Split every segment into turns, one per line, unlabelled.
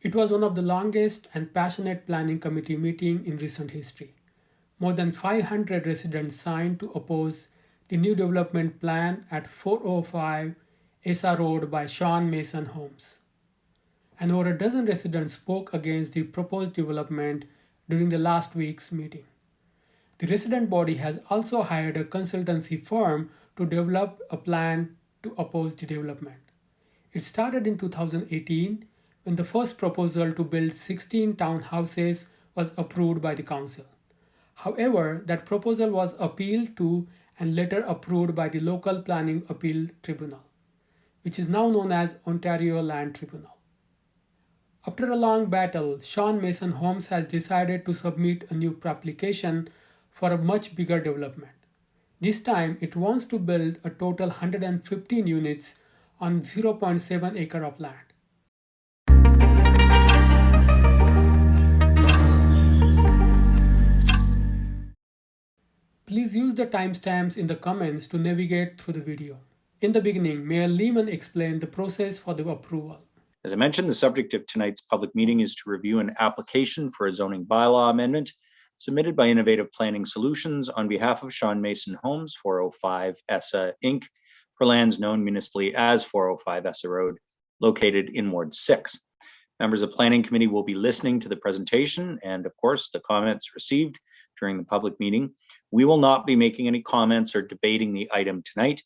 It was one of the longest and passionate planning committee meeting in recent history. More than 500 residents signed to oppose the new development plan at 405 Essa Road by Sean Mason Homes. And over a dozen residents spoke against the proposed development during the last week's meeting. The resident body has also hired a consultancy firm to develop a plan to oppose the development. It started in 2018 when the first proposal to build 16 townhouses was approved by the council. However, that proposal was appealed to and later approved by the local planning appeal tribunal, which is now known as Ontario Land Tribunal. After a long battle, Sean Mason Homes has decided to submit a new application for a much bigger development. This time, it wants to build a total 115 units on 0.7 acre of land. Please use the timestamps in the comments to navigate through the video. In the beginning, Mayor Lehman explained the process for the approval.
As I mentioned, the subject of tonight's public meeting is to review an application for a zoning bylaw amendment submitted by Innovative Planning Solutions on behalf of Sean Mason Homes, 405 Essa Inc., for lands known municipally as 405 Essa Road, located in Ward 6. Members of the Planning Committee will be listening to the presentation and, of course, the comments received during the public meeting. We will not be making any comments or debating the item tonight.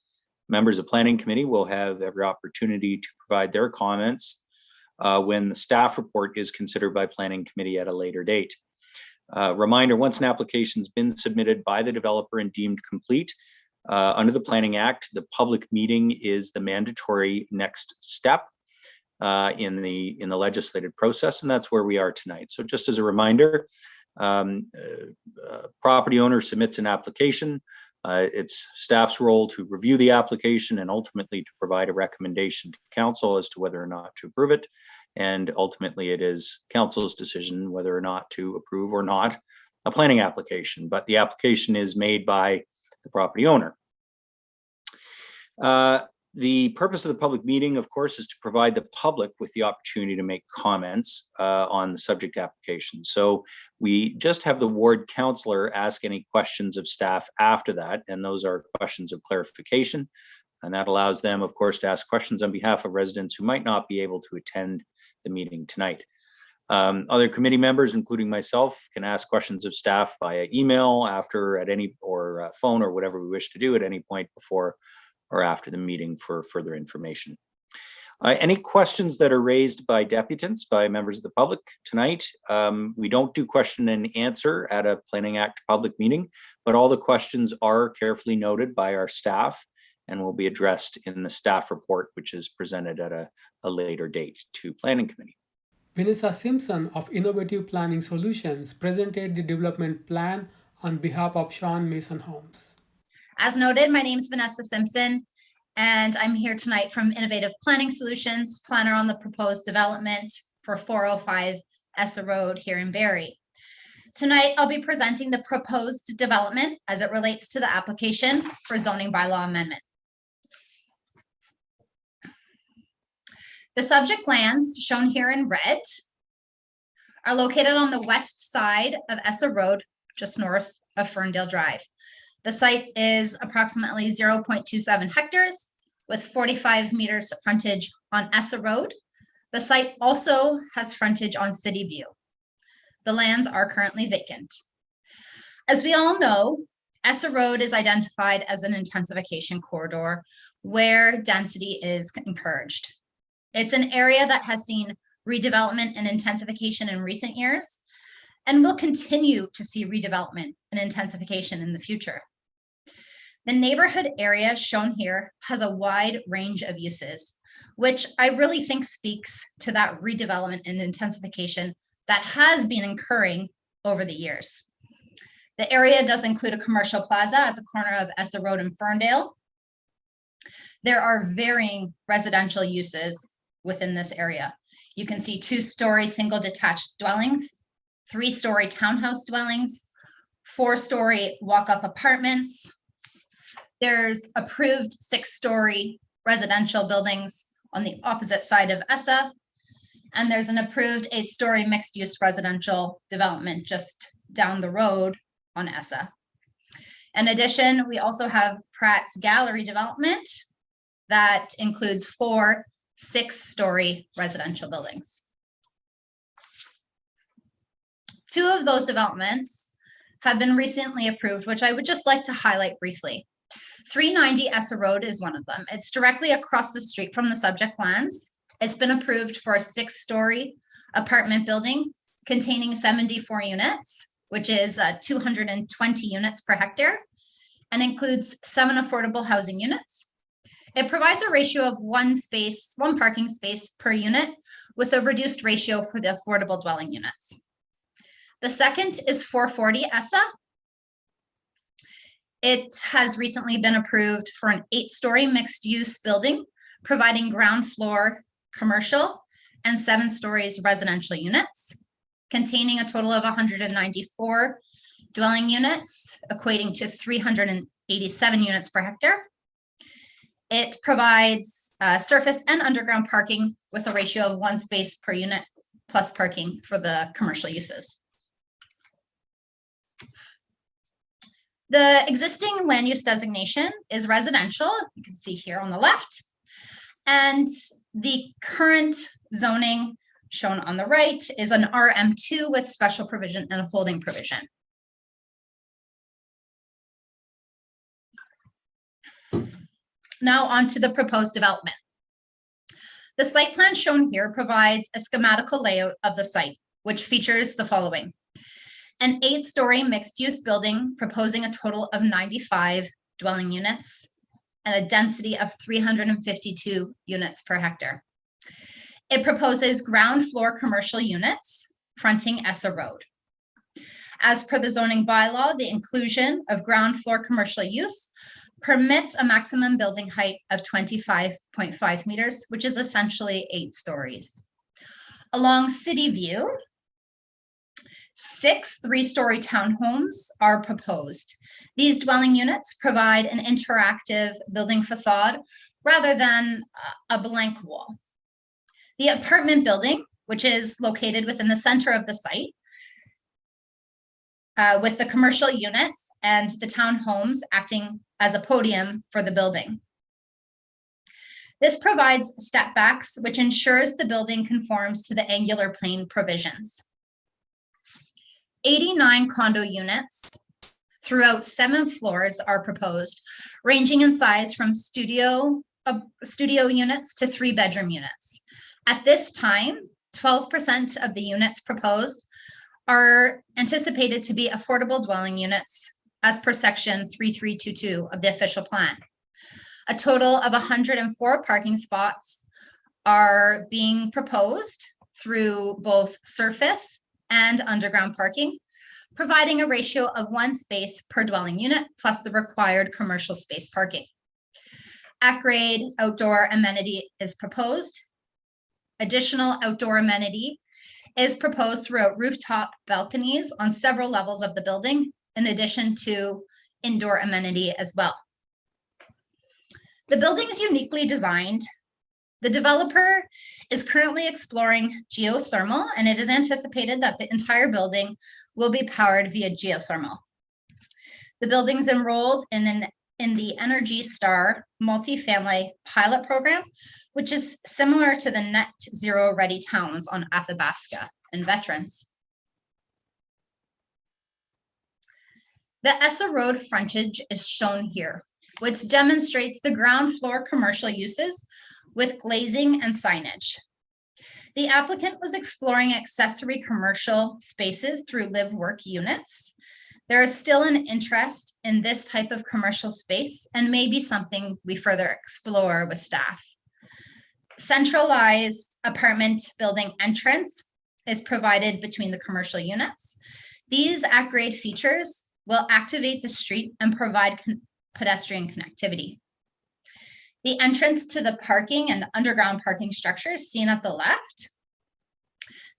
Members of the Planning Committee will have every opportunity to provide their comments when the staff report is considered by Planning Committee at a later date. Reminder, once an application has been submitted by the developer and deemed complete, under the Planning Act, the public meeting is the mandatory next step in the legislative process, and that's where we are tonight. So just as a reminder, property owner submits an application. It's staff's role to review the application and ultimately to provide a recommendation to council as to whether or not to approve it. And ultimately it is council's decision whether or not to approve or not a planning application, but the application is made by the property owner. The purpose of the public meeting, of course, is to provide the public with the opportunity to make comments on the subject application. So we just have the ward councillor ask any questions of staff after that, and those are questions of clarification. And that allows them, of course, to ask questions on behalf of residents who might not be able to attend the meeting tonight. Other committee members, including myself, can ask questions of staff via email after at any or phone or whatever we wish to do at any point before or after the meeting for further information. Any questions that are raised by deputants, by members of the public tonight, we don't do question and answer at a Planning Act public meeting, but all the questions are carefully noted by our staff and will be addressed in the staff report, which is presented at a later date to Planning Committee.
Vanessa Simpson of Innovative Planning Solutions presented the development plan on behalf of Sean Mason Homes.
As noted, my name is Vanessa Simpson, and I'm here tonight from Innovative Planning Solutions, planner on the proposed development for 405 Essa Road here in Barrie. Tonight, I'll be presenting the proposed development as it relates to the application for zoning bylaw amendment. The subject lands, shown here in red, are located on the west side of Essa Road, just north of Ferndale Drive. The site is approximately 0.27 hectares with 45 meters frontage on Essa Road. The site also has frontage on City View. The lands are currently vacant. As we all know, Essa Road is identified as an intensification corridor where density is encouraged. It's an area that has seen redevelopment and intensification in recent years and will continue to see redevelopment and intensification in the future. The neighborhood area shown here has a wide range of uses, which I really think speaks to that redevelopment and intensification that has been occurring over the years. The area does include a commercial plaza at the corner of Essa Road and Ferndale. There are varying residential uses within this area. You can see 2-story single detached dwellings, 3-story townhouse dwellings, 4-story walk-up apartments. There's approved 6-story residential buildings on the opposite side of Essa. And there's an approved 8-story mixed-use residential development just down the road on Essa. In addition, we also have Pratt's Gallery development that includes 4 6-story residential buildings. 2 of those developments have been recently approved, which I would just like to highlight briefly. 390 Essa Road is one of them. It's directly across the street from the subject lands. It's been approved for a 6-story apartment building containing 74 units, which is 220 units per hectare, and includes 7 affordable housing units. It provides a ratio of 1 parking space per unit with a reduced ratio for the affordable dwelling units. The second is 440 Essa. It has recently been approved for an 8-story mixed-use building, providing ground floor commercial and 7 stories residential units, containing a total of 194 dwelling units, equating to 387 units per hectare. It provides surface and underground parking with a ratio of 1 space per unit plus parking for the commercial uses. The existing land use designation is residential, you can see here on the left, and the current zoning shown on the right is an RM2 with special provision and holding provision. Now on to the proposed development. The site plan shown here provides a schematical layout of the site, which features the following. An 8-story mixed-use building proposing a total of 95 dwelling units and a density of 352 units per hectare. It proposes ground floor commercial units fronting Essa Road. As per the zoning bylaw, the inclusion of ground floor commercial use permits a maximum building height of 25.5 meters, which is essentially 8 stories. Along City View, 6 3-story townhomes are proposed. These dwelling units provide an interactive building facade rather than a blank wall. The apartment building, which is located within the center of the site, with the commercial units and the townhomes acting as a podium for the building. This provides step backs, which ensures the building conforms to the angular plane provisions. 89 condo units throughout 7 floors are proposed, ranging in size from studio units to 3-bedroom units. At this time, 12% of the units proposed are anticipated to be affordable dwelling units as per section 3322 of the official plan. A total of 104 parking spots are being proposed through both surface and underground parking, providing a ratio of 1 space per dwelling unit plus the required commercial space parking. At-grade outdoor amenity is proposed. Additional outdoor amenity is proposed throughout rooftop balconies on several levels of the building, in addition to indoor amenity as well. The building is uniquely designed. The developer is currently exploring geothermal, and it is anticipated that the entire building will be powered via geothermal. The building is enrolled in the Energy Star multifamily pilot program, which is similar to the Net Zero Ready Towns on Athabasca and Veterans. The Essa Road frontage is shown here, which demonstrates the ground floor commercial uses with glazing and signage. The applicant was exploring accessory commercial spaces through live-work units. There is still an interest in this type of commercial space and may be something we further explore with staff. Centralized apartment building entrance is provided between the commercial units. These at-grade features will activate the street and provide pedestrian connectivity. The entrance to the parking and underground parking structures seen at the left.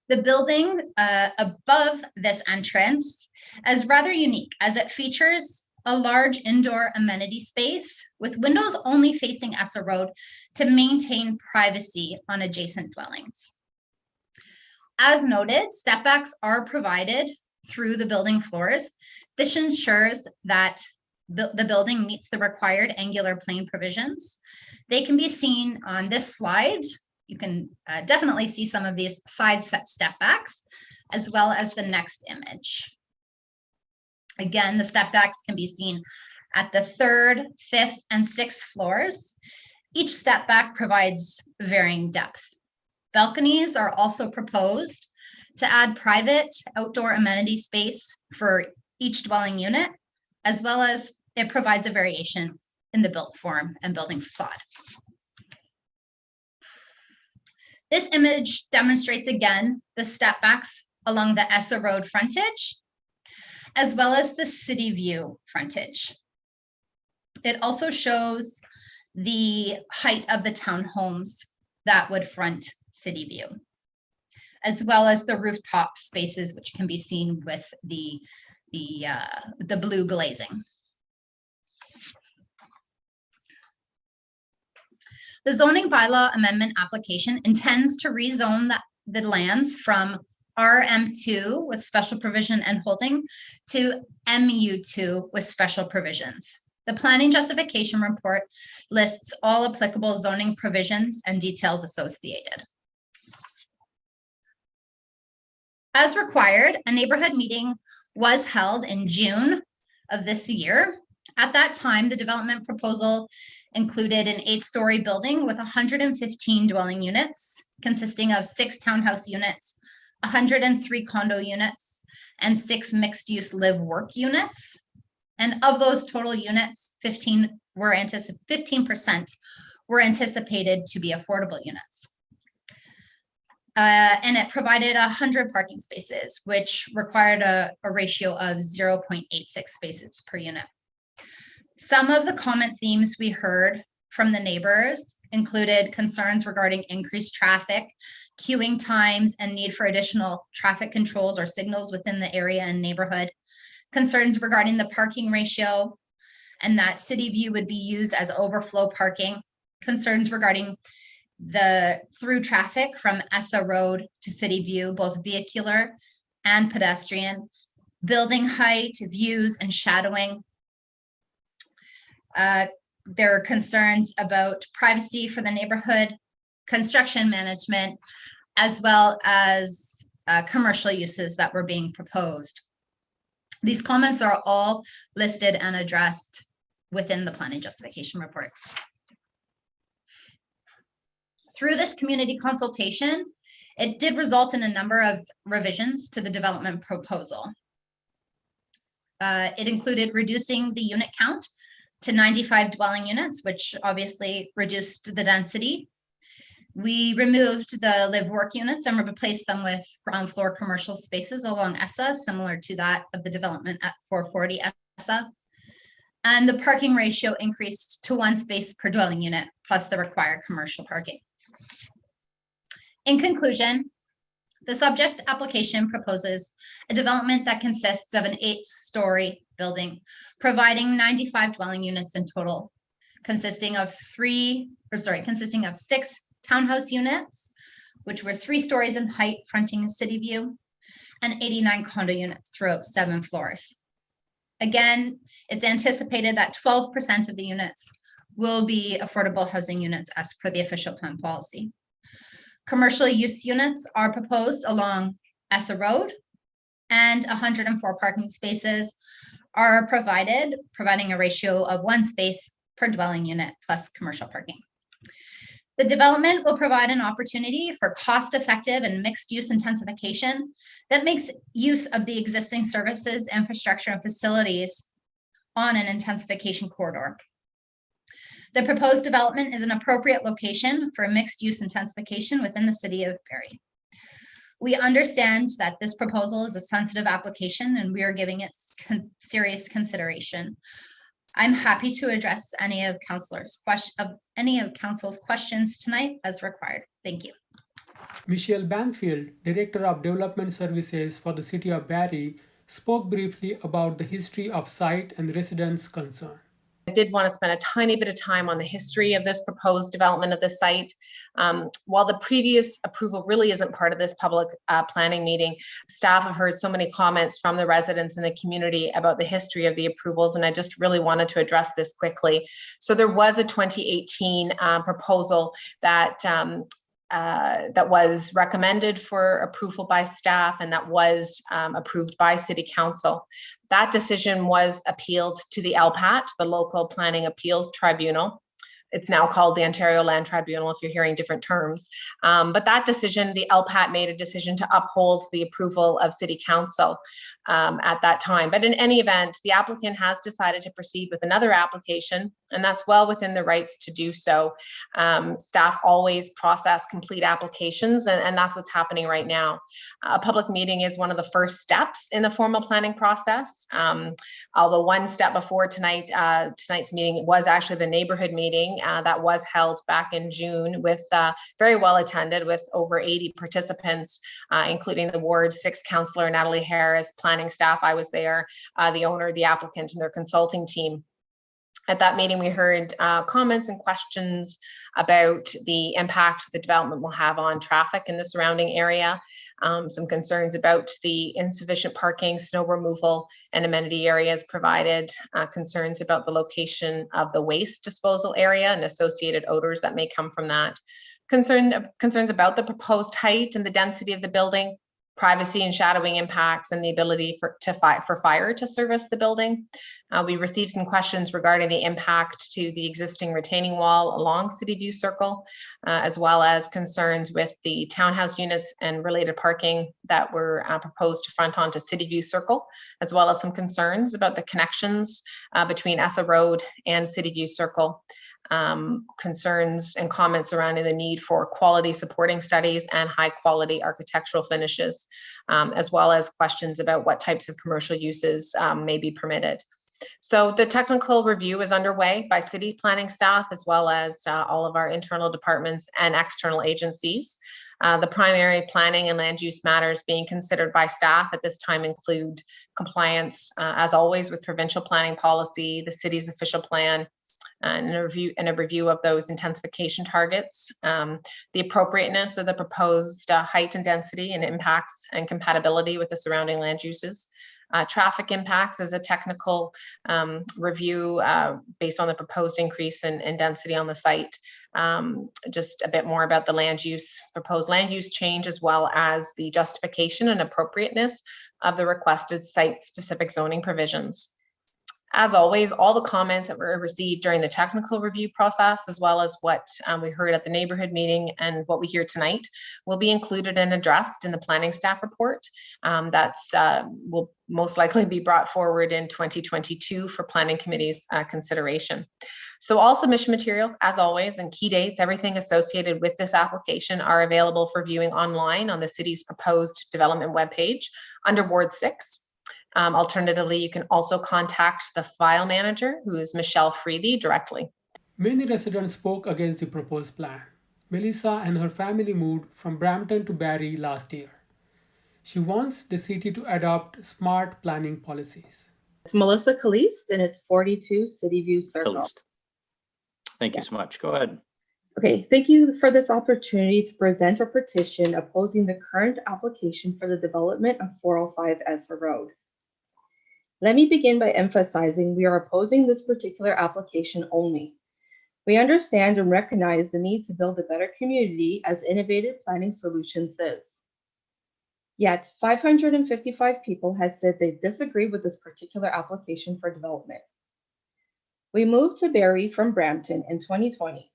The building above this entrance is rather unique as it features a large indoor amenity space with windows only facing Essa Road to maintain privacy on adjacent dwellings. As noted, step backs are provided through the building floors. This ensures that the building meets the required angular plane provisions. They can be seen on this slide. You can definitely see some of these side step backs, as well as the next image. Again, the step backs can be seen at the 3rd, 5th, and 6th floors. Each step back provides varying depth. Balconies are also proposed to add private outdoor amenity space for each dwelling unit, as well as it provides a variation in the built form and building facade. This image demonstrates again the step backs along the Essa Road frontage, as well as the city view frontage. It also shows the height of the townhomes that would front city view, as well as the rooftop spaces, which can be seen with the blue glazing. The zoning bylaw amendment application intends to rezone the lands from RM2 with special provision and holding to MU2 with special provisions. The planning justification report lists all applicable zoning provisions and details associated. As required, a neighborhood meeting was held in June of this year. At that time, the development proposal included an 8-story building with 115 dwelling units, consisting of 6 townhouse units, 103 condo units, and 6 mixed-use live-work units. And of those total units, 15% were anticipated to be affordable units. And it provided 100 parking spaces, which required a ratio of 0.86 spaces per unit. Some of the common themes we heard from the neighbors included concerns regarding increased traffic, queuing times, and need for additional traffic controls or signals within the area and neighborhood, concerns regarding the parking ratio, and that city view would be used as overflow parking, concerns regarding the through traffic from Essa Road to City View, both vehicular and pedestrian, building height, views, and shadowing. There are concerns about privacy for the neighborhood, construction management, as well as commercial uses that were being proposed. These comments are all listed and addressed within the planning justification report. Through this community consultation, it did result in a number of revisions to the development proposal. It included reducing the unit count to 95 dwelling units, which obviously reduced the density. We removed the live-work units and replaced them with ground floor commercial spaces along Essa, similar to that of the development at 440 Essa. And the parking ratio increased to 1 space per dwelling unit, plus the required commercial parking. In conclusion, the subject application proposes a development that consists of an 8-story building, providing 95 dwelling units in total, consisting of 6 townhouse units, which were 3 stories in height fronting city view, and 89 condo units throughout 7 floors. Again, it's anticipated that 12% of the units will be affordable housing units as per the official plan policy. Commercial use units are proposed along Essa Road, and 104 parking spaces are providing a ratio of 1 space per dwelling unit plus commercial parking. The development will provide an opportunity for cost-effective and mixed-use intensification that makes use of the existing services, infrastructure, and facilities on an intensification corridor. The proposed development is an appropriate location for mixed-use intensification within the city of Barrie. We understand that this proposal is a sensitive application and we are giving it serious consideration. I'm happy to address any of council's questions tonight as required. Thank you.
Michelle Banfield, Director of Development Services for the City of Barrie, spoke briefly about the history of site and residents' concern.
did want to spend a tiny bit of time on the history of this proposed development of the site. While the previous approval really isn't part of this public planning meeting, staff have heard so many comments from the residents in the community about the history of the approvals, and I just really wanted to address this quickly. So there was a 2018 proposal that that was recommended for approval by staff, and that was approved by City Council. That decision was appealed to the LPAT, the Local Planning Appeals Tribunal. It's now called the Ontario Land Tribunal if you're hearing different terms. But that decision, the LPAT made a decision to uphold the approval of City Council at that time. But in any event, the applicant has decided to proceed with another application, and that's well within the rights to do so. Staff always process complete applications, and that's what's happening right now. A public meeting is one of the first steps in the formal planning process. Although one step before tonight's meeting was actually the neighborhood meeting that was held back in June, with very well attended, with over 80 participants, including the Ward 6 councillor Natalie Harris, planning staff. I was there, the owner, the applicant, and their consulting team. At that meeting, we heard comments and questions about the impact the development will have on traffic in the surrounding area, some concerns about the insufficient parking, snow removal, and amenity areas provided, concerns about the location of the waste disposal area and associated odors that may come from that, concerns about the proposed height and the density of the building, privacy and shadowing impacts, and the ability for fire to service the building. We received some questions regarding the impact to the existing retaining wall along City View Circle, as well as concerns with the townhouse units and related parking that were proposed to front onto City View Circle, as well as some concerns about the connections between Essa Road and City View Circle. Concerns and comments surrounding the need for quality supporting studies and high quality architectural finishes, as well as questions about what types of commercial uses may be permitted. So the technical review is underway by city planning staff, as well as all of our internal departments and external agencies. The primary planning and land use matters being considered by staff at this time include compliance, as always, with provincial planning policy, the city's official plan, and a review of those intensification targets, the appropriateness of the proposed height and density and impacts and compatibility with the surrounding land uses, traffic impacts as a technical review based on the proposed increase in density on the site, just a bit more about the proposed land use change, as well as the justification and appropriateness of the requested site-specific zoning provisions. As always, all the comments that were received during the technical review process, as well as what we heard at the neighborhood meeting and what we hear tonight, will be included and addressed in the planning staff report. Will most likely be brought forward in 2022 for planning committee's consideration. So all submission materials, as always, and key dates, everything associated with this application are available for viewing online on the city's proposed development webpage under Ward 6. Alternatively, you can also contact the file manager, who is Michelle Freely, directly.
Many residents spoke against the proposed plan. Melissa and her family moved from Brampton to Barrie last year. She wants the city to adopt smart planning policies.
It's Melissa Caliste, and it's 42 City View Circle.
Caliste. Thank you so much. Go ahead.
Okay, thank you for this opportunity to present a petition opposing the current application for the development of 405 Essa Road. Let me begin by emphasizing we are opposing this particular application only. We understand and recognize the need to build a better community, as Innovative Planning Solutions says. Yet, 555 people have said they disagree with this particular application for development. We moved to Barrie from Brampton in 2020.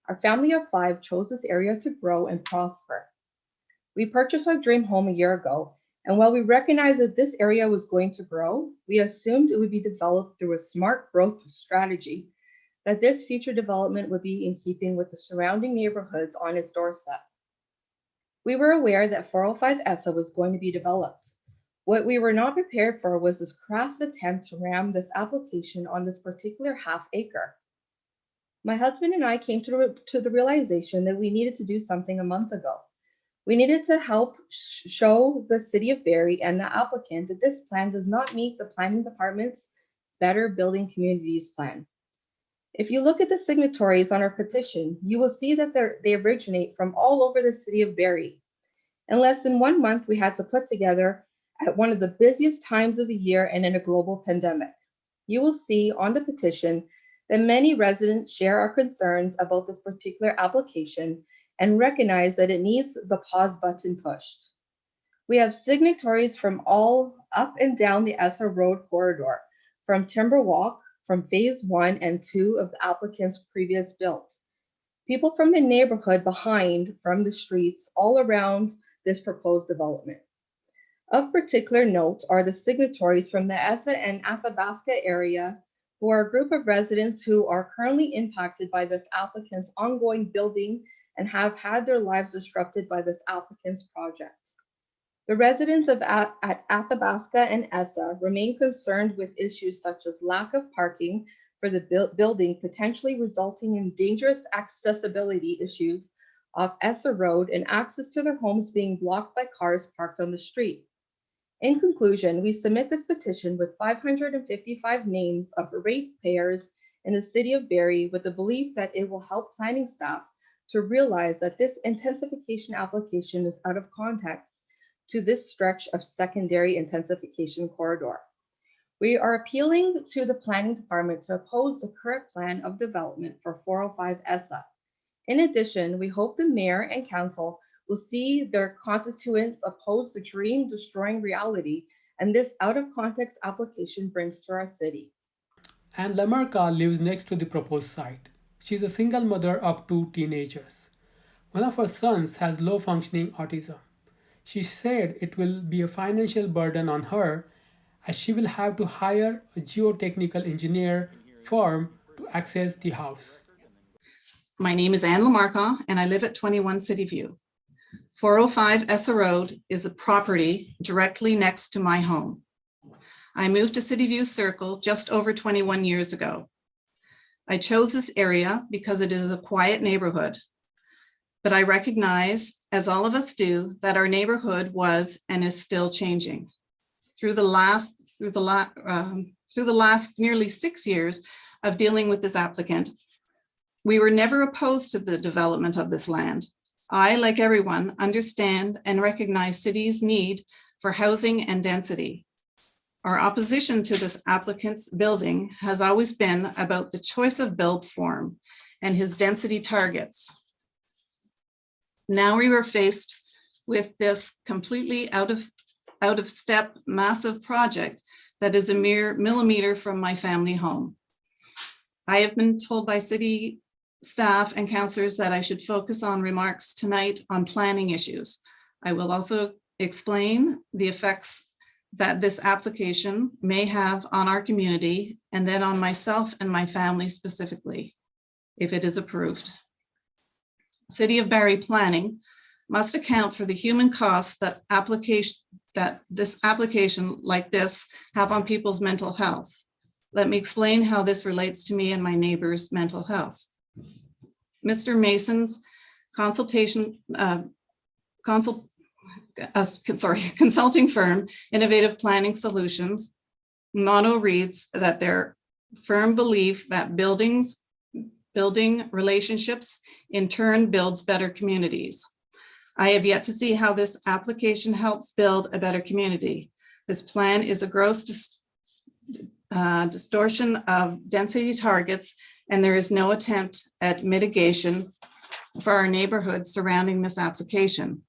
Our family of 5 chose this area to grow and prosper. We purchased our dream home a year ago, and while we recognized that this area was going to grow, we assumed it would be developed through a smart growth strategy, that this future development would be in keeping with the surrounding neighborhoods on its doorstep. We were aware that 405 Essa was going to be developed. What we were not prepared for was this crass attempt to ram this application on this particular half acre. My husband and I came to the realization that we needed to do something a month ago. We needed to help show the city of Barrie and the applicant that this plan does not meet the planning department's Better Building Communities plan. If you look at the signatories on our petition, you will see that they originate from all over the city of Barrie. In less than 1 month, we had to put together at one of the busiest times of the year and in a global pandemic. You will see on the petition that many residents share our concerns about this particular application and recognize that it needs the pause button pushed. We have signatories from all up and down the Essa Road corridor, from Timberwalk, from phase 1 and 2 of the applicant's previous build. People from the neighborhood behind, from the streets all around this proposed development. Of particular note are the signatories from the Essa and Athabasca area, who are a group of residents who are currently impacted by this applicant's ongoing building and have had their lives disrupted by this applicant's project. The residents of Athabasca and Essa remain concerned with issues such as lack of parking for the building, potentially resulting in dangerous accessibility issues off Essa Road and access to their homes being blocked by cars parked on the street. In conclusion, we submit this petition with 555 names of ratepayers in the city of Barrie with the belief that it will help planning staff to realize that this intensification application is out of context to this stretch of secondary intensification corridor. We are appealing to the planning department to oppose the current plan of development for 405 Essa. In addition, we hope the mayor and council will see their constituents oppose the dream-destroying reality and this out-of-context application brings to our city.
Anne Lamarca lives next to the proposed site. She is a single mother of 2 teenagers. One of her sons has low-functioning autism. She said it will be a financial burden on her as she will have to hire a geotechnical engineer firm to access the house.
My name is Anne Lamarca and I live at 21 City View. 405 Essa Road is a property directly next to my home. I moved to City View Circle just over 21 years ago. I chose this area because it is a quiet neighborhood, but I recognize, as all of us do, that our neighborhood was and is still changing. Through the last nearly 6 years of dealing with this applicant, we were never opposed to the development of this land. I, like everyone, understand and recognize cities' need for housing and density. Our opposition to this applicant's building has always been about the choice of build form and his density targets. Now we were faced with this completely out of step massive project that is a mere millimeter from my family home. I have been told by city staff and councillors that I should focus on remarks tonight on planning issues. I will also explain the effects that this application may have on our community and then on myself and my family specifically, if it is approved. City of Barrie planning must account for the human costs that this application like this have on people's mental health. Let me explain how this relates to me and my neighbor's mental health. Mr. Mason's consulting firm, Innovative Planning Solutions, motto reads that their firm belief that building relationships in turn builds better communities. I have yet to see how this application helps build a better community. This plan is a gross distortion of density targets, and there is no attempt at mitigation for our neighborhood surrounding this application,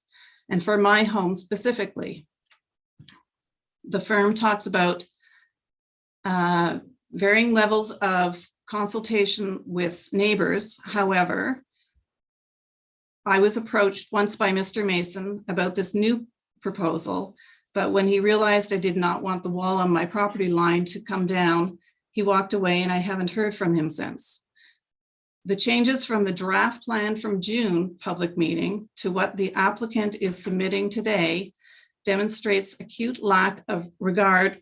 and for my home specifically. The firm talks about varying levels of consultation with neighbors. However, I was approached once by Mr. Mason about this new proposal, but when he realized I did not want the wall on my property line to come down, he walked away and I haven't heard from him since. The changes from the draft plan from June public meeting to what the applicant is submitting today demonstrates acute lack of regard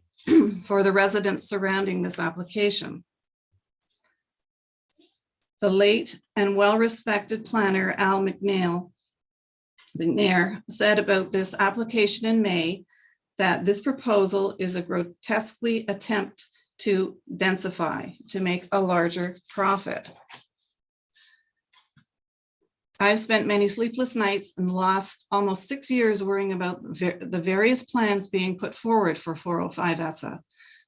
for the residents surrounding this application. The late and well-respected planner, Al McNair, said about this application in May that this proposal is a grotesquely attempt to densify, to make a larger profit. I've spent many sleepless nights and lost almost 6 years worrying about the various plans being put forward for 405 Essa.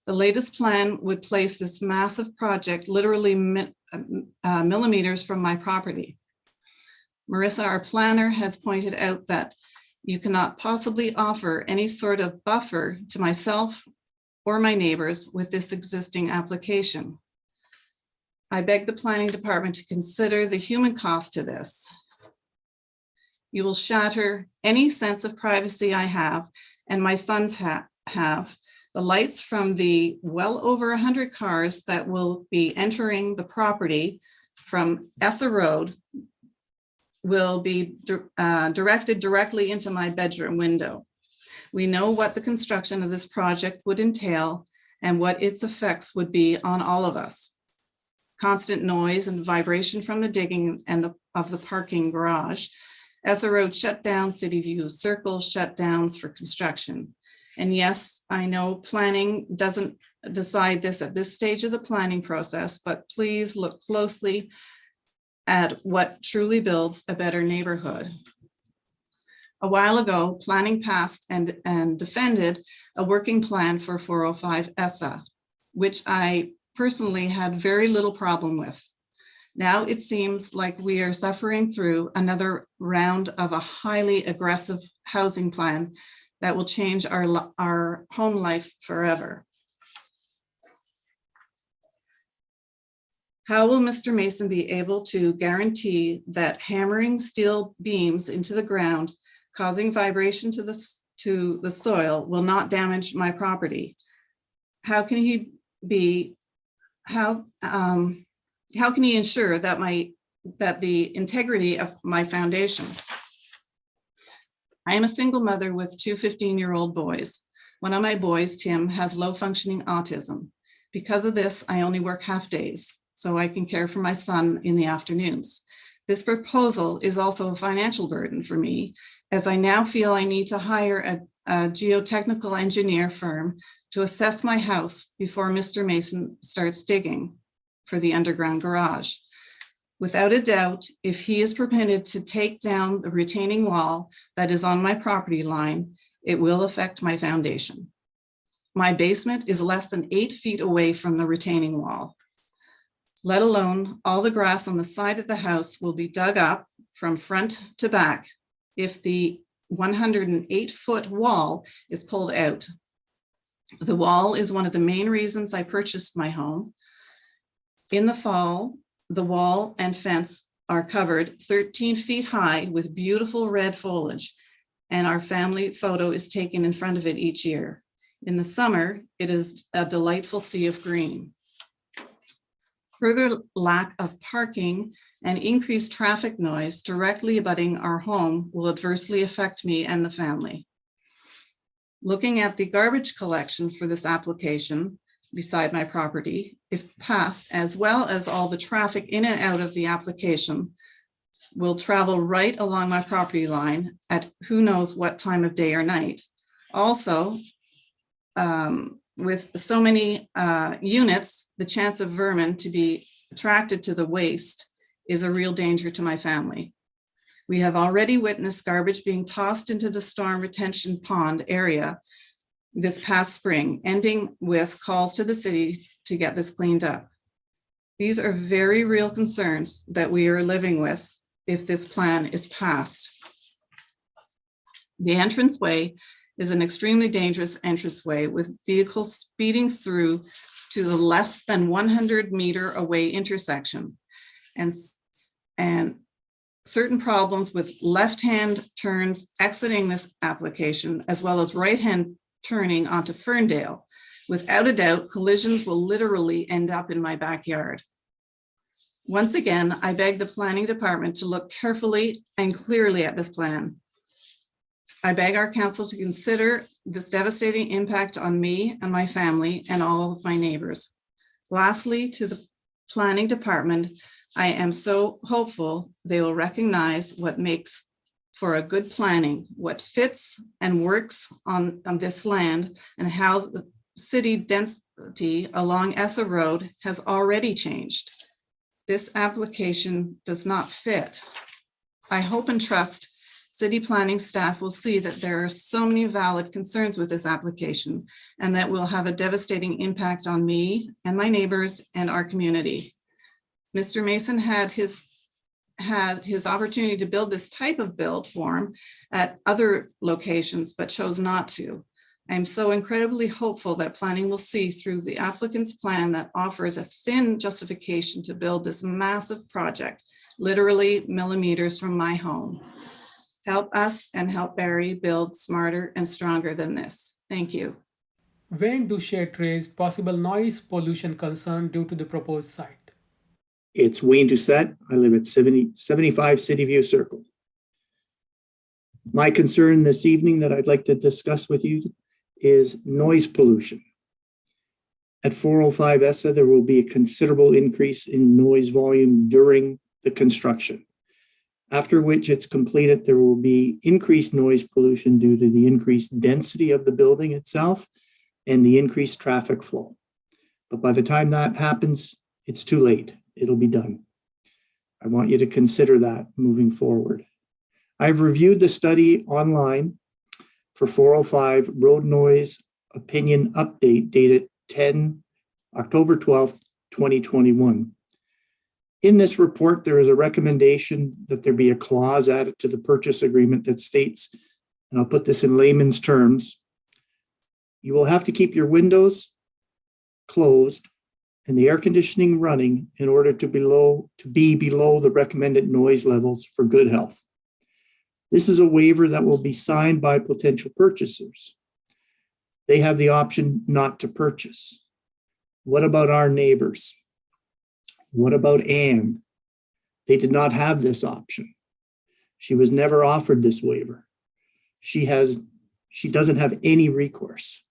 The latest plan would place this massive project literally millimeters from my property. Marissa, our planner, has pointed out that you cannot possibly offer any sort of buffer to myself or my neighbors with this existing application. I beg the planning department to consider the human cost to this. You will shatter any sense of privacy I have and my sons have. The lights from the well over 100 cars that will be entering the property from Essa Road will be directed directly into my bedroom window. We know what the construction of this project would entail and what its effects would be on all of us. Constant noise and vibration from the digging and of the parking garage. Essa Road shut down, City View Circle shut downs for construction. And yes, I know planning doesn't decide this at this stage of the planning process, but please look closely at what truly builds a better neighborhood. A while ago, planning passed and defended a working plan for 405 Essa, which I personally had very little problem with. Now it seems like we are suffering through another round of a highly aggressive housing plan that will change our home life forever. How will Mr. Mason be able to guarantee that hammering steel beams into the ground, causing vibration to the soil, will not damage my property? How can he ensure that the integrity of my foundation? I am a single mother with two 15-year-old boys. One of my boys, Tim, has low functioning autism. Because of this, I only work half days, so I can care for my son in the afternoons. This proposal is also a financial burden for me, as I now feel I need to hire a geotechnical engineer firm to assess my house before Mr. Mason starts digging for the underground garage. Without a doubt, if he is permitted to take down the retaining wall that is on my property line, it will affect my foundation. My basement is less than 8 feet away from the retaining wall. Let alone all the grass on the side of the house will be dug up from front to back if the 108-foot wall is pulled out. The wall is one of the main reasons I purchased my home. In the fall, the wall and fence are covered 13 feet high with beautiful red foliage, and our family photo is taken in front of it each year. In the summer, it is a delightful sea of green. Further lack of parking and increased traffic noise directly abutting our home will adversely affect me and the family. Looking at the garbage collection for this application beside my property, if passed, as well as all the traffic in and out of the application, will travel right along my property line at who knows what time of day or night. Also, with so many units, the chance of vermin to be attracted to the waste is a real danger to my family. We have already witnessed garbage being tossed into the storm retention pond area this past spring, ending with calls to the city to get this cleaned up. These are very real concerns that we are living with if this plan is passed. The entranceway is an extremely dangerous entranceway with vehicles speeding through to the less than 100-meter away intersection, and certain problems with left-hand turns exiting this application, as well as right-hand turning onto Ferndale. Without a doubt, collisions will literally end up in my backyard. Once again, I beg the planning department to look carefully and clearly at this plan. I beg our council to consider this devastating impact on me and my family and all of my neighbors. Lastly, to the planning department, I am so hopeful they will recognize what makes for a good planning, what fits and works on this land, and how city density along Essa Road has already changed. This application does not fit. I hope and trust city planning staff will see that there are so many valid concerns with this application and that will have a devastating impact on me and my neighbors and our community. Mr. Mason had his opportunity to build this type of build form at other locations, but chose not to. I'm so incredibly hopeful that planning will see through the applicant's plan that offers a thin justification to build this massive project, literally millimeters from my home. Help us and help Barrie build smarter and stronger than this. Thank you.
Wayne Duchette raised possible noise pollution concern due to the proposed site.
It's Wayne Doucette. I live at 75 City View Circle. My concern this evening that I'd like to discuss with you is noise pollution. At 405 Essa, there will be a considerable increase in noise volume during the construction, after which it's completed. There will be increased noise pollution due to the increased density of the building itself and the increased traffic flow. But by the time that happens, it's too late. It'll be done. I want you to consider that moving forward. I've reviewed the study online for 405 road noise opinion update dated October 12th, 2021. In this report, there is a recommendation that there be a clause added to the purchase agreement that states, and I'll put this in layman's terms, you will have to keep your windows closed and the air conditioning running in order to be below the recommended noise levels for good health. This is a waiver that will be signed by potential purchasers. They have the option not to purchase. What about our neighbors? What about Anne? They did not have this option. She was never offered this waiver. She doesn't have any recourse.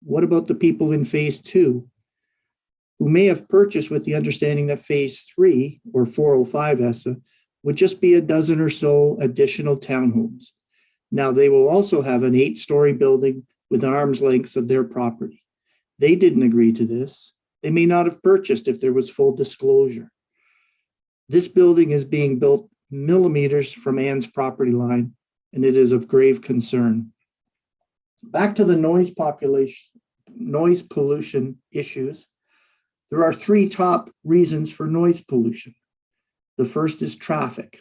What about the people in phase 2 who may have purchased with the understanding that phase 3 or 405 Essa would just be a dozen or so additional townhomes? Now they will also have an 8-story building with arm's lengths of their property. They didn't agree to this. They may not have purchased if there was full disclosure. This building is being built millimeters from Anne's property line, and it is of grave concern. Back to the noise pollution issues. There are 3 top reasons for noise pollution. The first is traffic.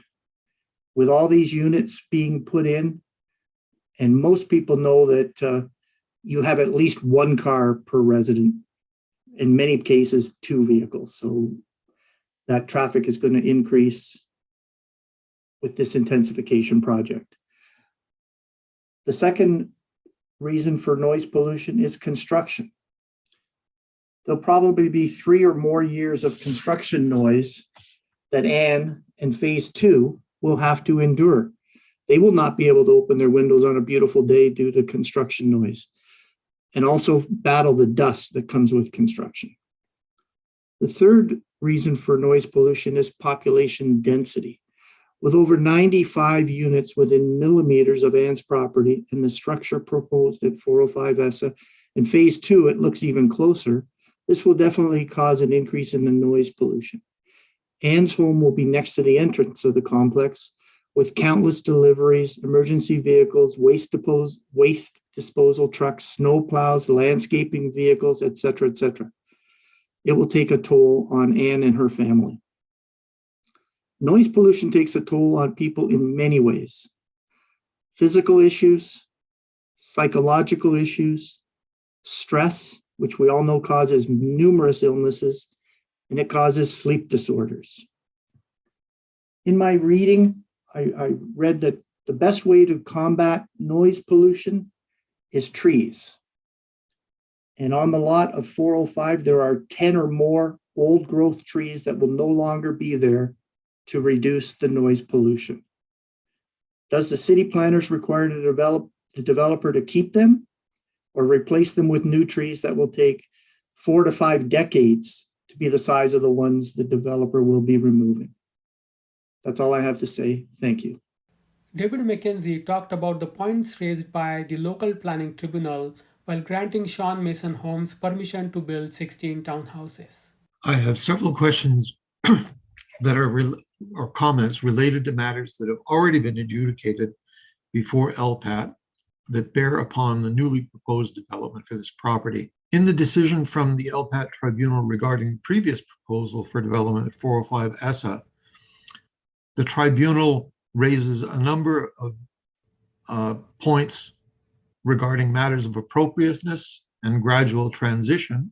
With all these units being put in, and most people know that you have at least 1 car per resident, in many cases 2 vehicles. So that traffic is going to increase with this intensification project. The second reason for noise pollution is construction. There'll probably be 3 or more years of construction noise that Anne and phase 2 will have to endure. They will not be able to open their windows on a beautiful day due to construction noise, and also battle the dust that comes with construction. The third reason for noise pollution is population density. With over 95 units within millimeters of Anne's property and the structure proposed at 405 Essa, in phase 2, it looks even closer. This will definitely cause an increase in the noise pollution. Anne's home will be next to the entrance of the complex, with countless deliveries, emergency vehicles, waste disposal trucks, snow plows, landscaping vehicles, etc., etc. It will take a toll on Anne and her family. Noise pollution takes a toll on people in many ways. Physical issues, psychological issues, stress, which we all know causes numerous illnesses, and it causes sleep disorders. In my reading, I read that the best way to combat noise pollution is trees. And on the lot of 405, there are 10 or more old growth trees that will no longer be there to reduce the noise pollution. Does the city planners require the developer to keep them or replace them with new trees that will take 4 to 5 decades to be the size of the ones the developer will be removing? That's all I have to say. Thank you.
David McKenzie talked about the points raised by the local planning tribunal while granting Sean Mason Homes permission to build 16 townhouses.
I have several questions that are or comments related to matters that have already been adjudicated before LPAT that bear upon the newly proposed development for this property. In the decision from the LPAT Tribunal regarding the previous proposal for development at 405 Essa, the tribunal raises a number of points regarding matters of appropriateness and gradual transition,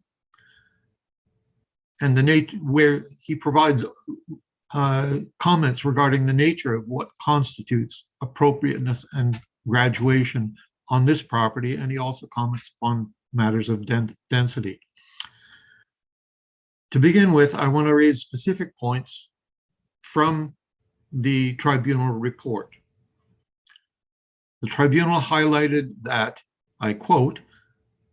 and the nature where he provides comments regarding the nature of what constitutes appropriateness and graduation on this property, and he also comments upon matters of density. To begin with, I want to raise specific points from the tribunal report. The tribunal highlighted that, I quote,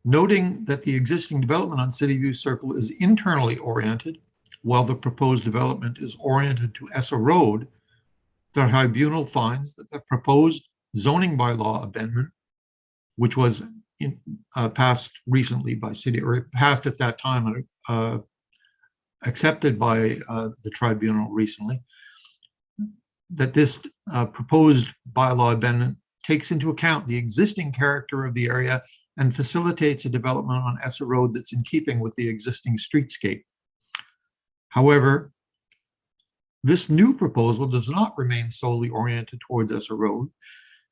noting that the existing development on City View Circle is internally oriented, while the proposed development is oriented to Essa Road, the tribunal finds that the proposed zoning bylaw amendment, which was passed recently by city, or passed at that time, accepted by the tribunal recently, that this proposed bylaw amendment takes into account the existing character of the area and facilitates a development on Essa Road that's in keeping with the existing streetscape. However, this new proposal does not remain solely oriented towards Essa Road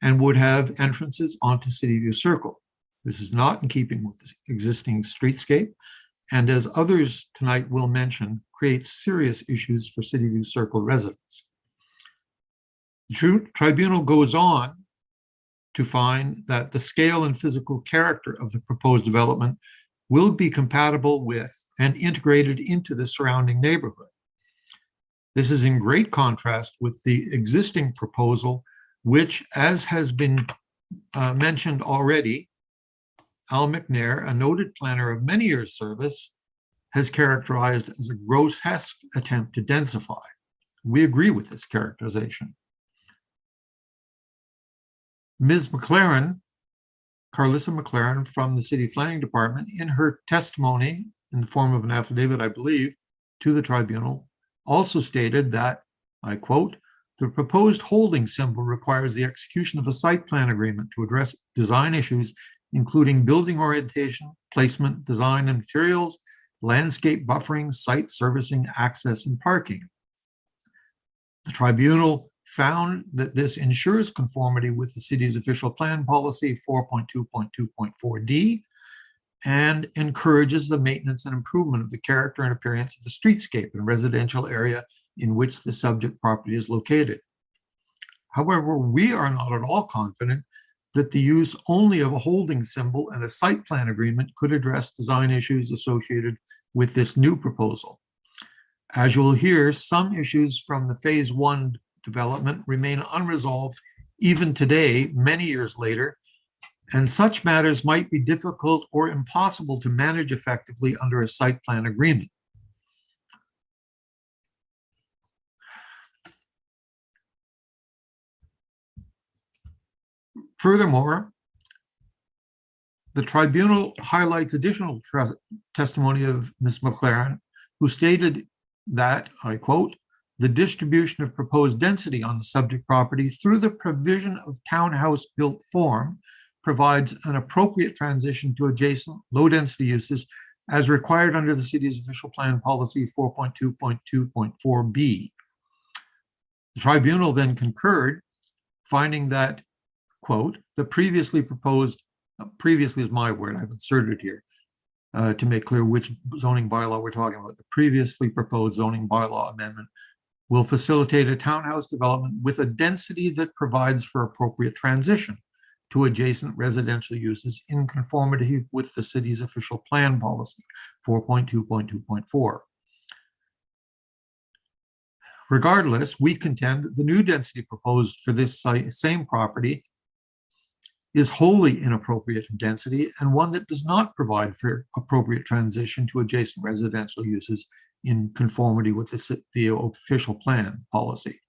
and would have entrances onto City View Circle. This is not in keeping with the existing streetscape, and as others tonight will mention, creates serious issues for City View Circle residents. The tribunal goes on to find that the scale and physical character of the proposed development will be compatible with and integrated into the surrounding neighborhood. This is in great contrast with the existing proposal, which, as has been mentioned already, Al McNair, a noted planner of many years' service, has characterized as a grotesque attempt to densify. We agree with this characterization. Ms. McLaren, Carlissa McLaren from the City Planning Department, in her testimony in the form of an affidavit, I believe, to the tribunal, also stated that, I quote, the proposed holding symbol requires the execution of a site plan agreement to address design issues, including building orientation, placement, design and materials, landscape buffering, site servicing, access, and parking. The tribunal found that this ensures conformity with the city's official plan policy 4.2.2.4D and encourages the maintenance and improvement of the character and appearance of the streetscape and residential area in which the subject property is located. However, we are not at all confident that the use only of a holding symbol and a site plan agreement could address design issues associated with this new proposal. As you will hear, some issues from the Phase 1 development remain unresolved even today, many years later, and such matters might be difficult or impossible to manage effectively under a site plan agreement. Furthermore, the tribunal highlights additional testimony of Ms. McLaren, who stated that, I quote, the distribution of proposed density on the subject property through the provision of townhouse built form provides an appropriate transition to adjacent low density uses as required under the city's official plan policy 4.2.2.4B. The tribunal then concurred, finding that, quote, the previously proposed, previously is my word, I've inserted here to make clear which zoning bylaw we're talking about. The previously proposed zoning bylaw amendment will facilitate a townhouse development with a density that provides for appropriate transition to adjacent residential uses in conformity with the city's official plan policy 4.2.2.4. Regardless, we contend that the new density proposed for this same property is wholly inappropriate in density and one that does not provide for appropriate transition to adjacent residential uses in conformity with the official plan policy.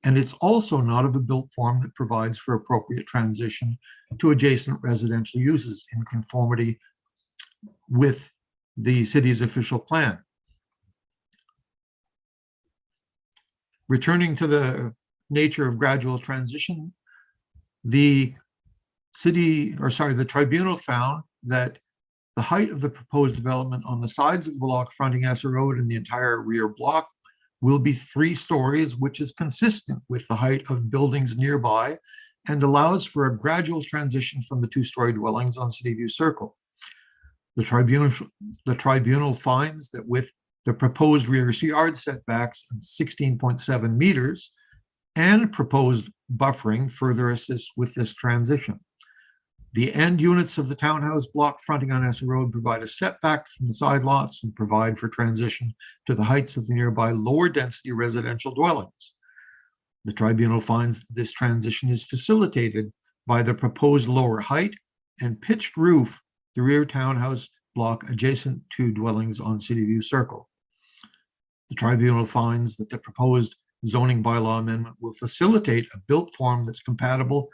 And it's also not of a built form that provides for appropriate transition to adjacent residential uses in conformity with the city's official plan. Returning to the nature of gradual transition, the tribunal found that the height of the proposed development on the sides of the block fronting Essa Road and the entire rear block will be 3 stories, which is consistent with the height of buildings nearby and allows for a gradual transition from the 2-story dwellings on City View Circle. The tribunal finds that with the proposed rear yard setbacks of 16.7 meters and proposed buffering further assists with this transition. The end units of the townhouse block fronting on Essa Road provide a step back from the side lots and provide for transition to the heights of the nearby lower density residential dwellings. The tribunal finds that this transition is facilitated by the proposed lower height and pitched roof, the rear townhouse block adjacent to dwellings on City View Circle. The tribunal finds that the proposed zoning bylaw amendment will facilitate a built form that's compatible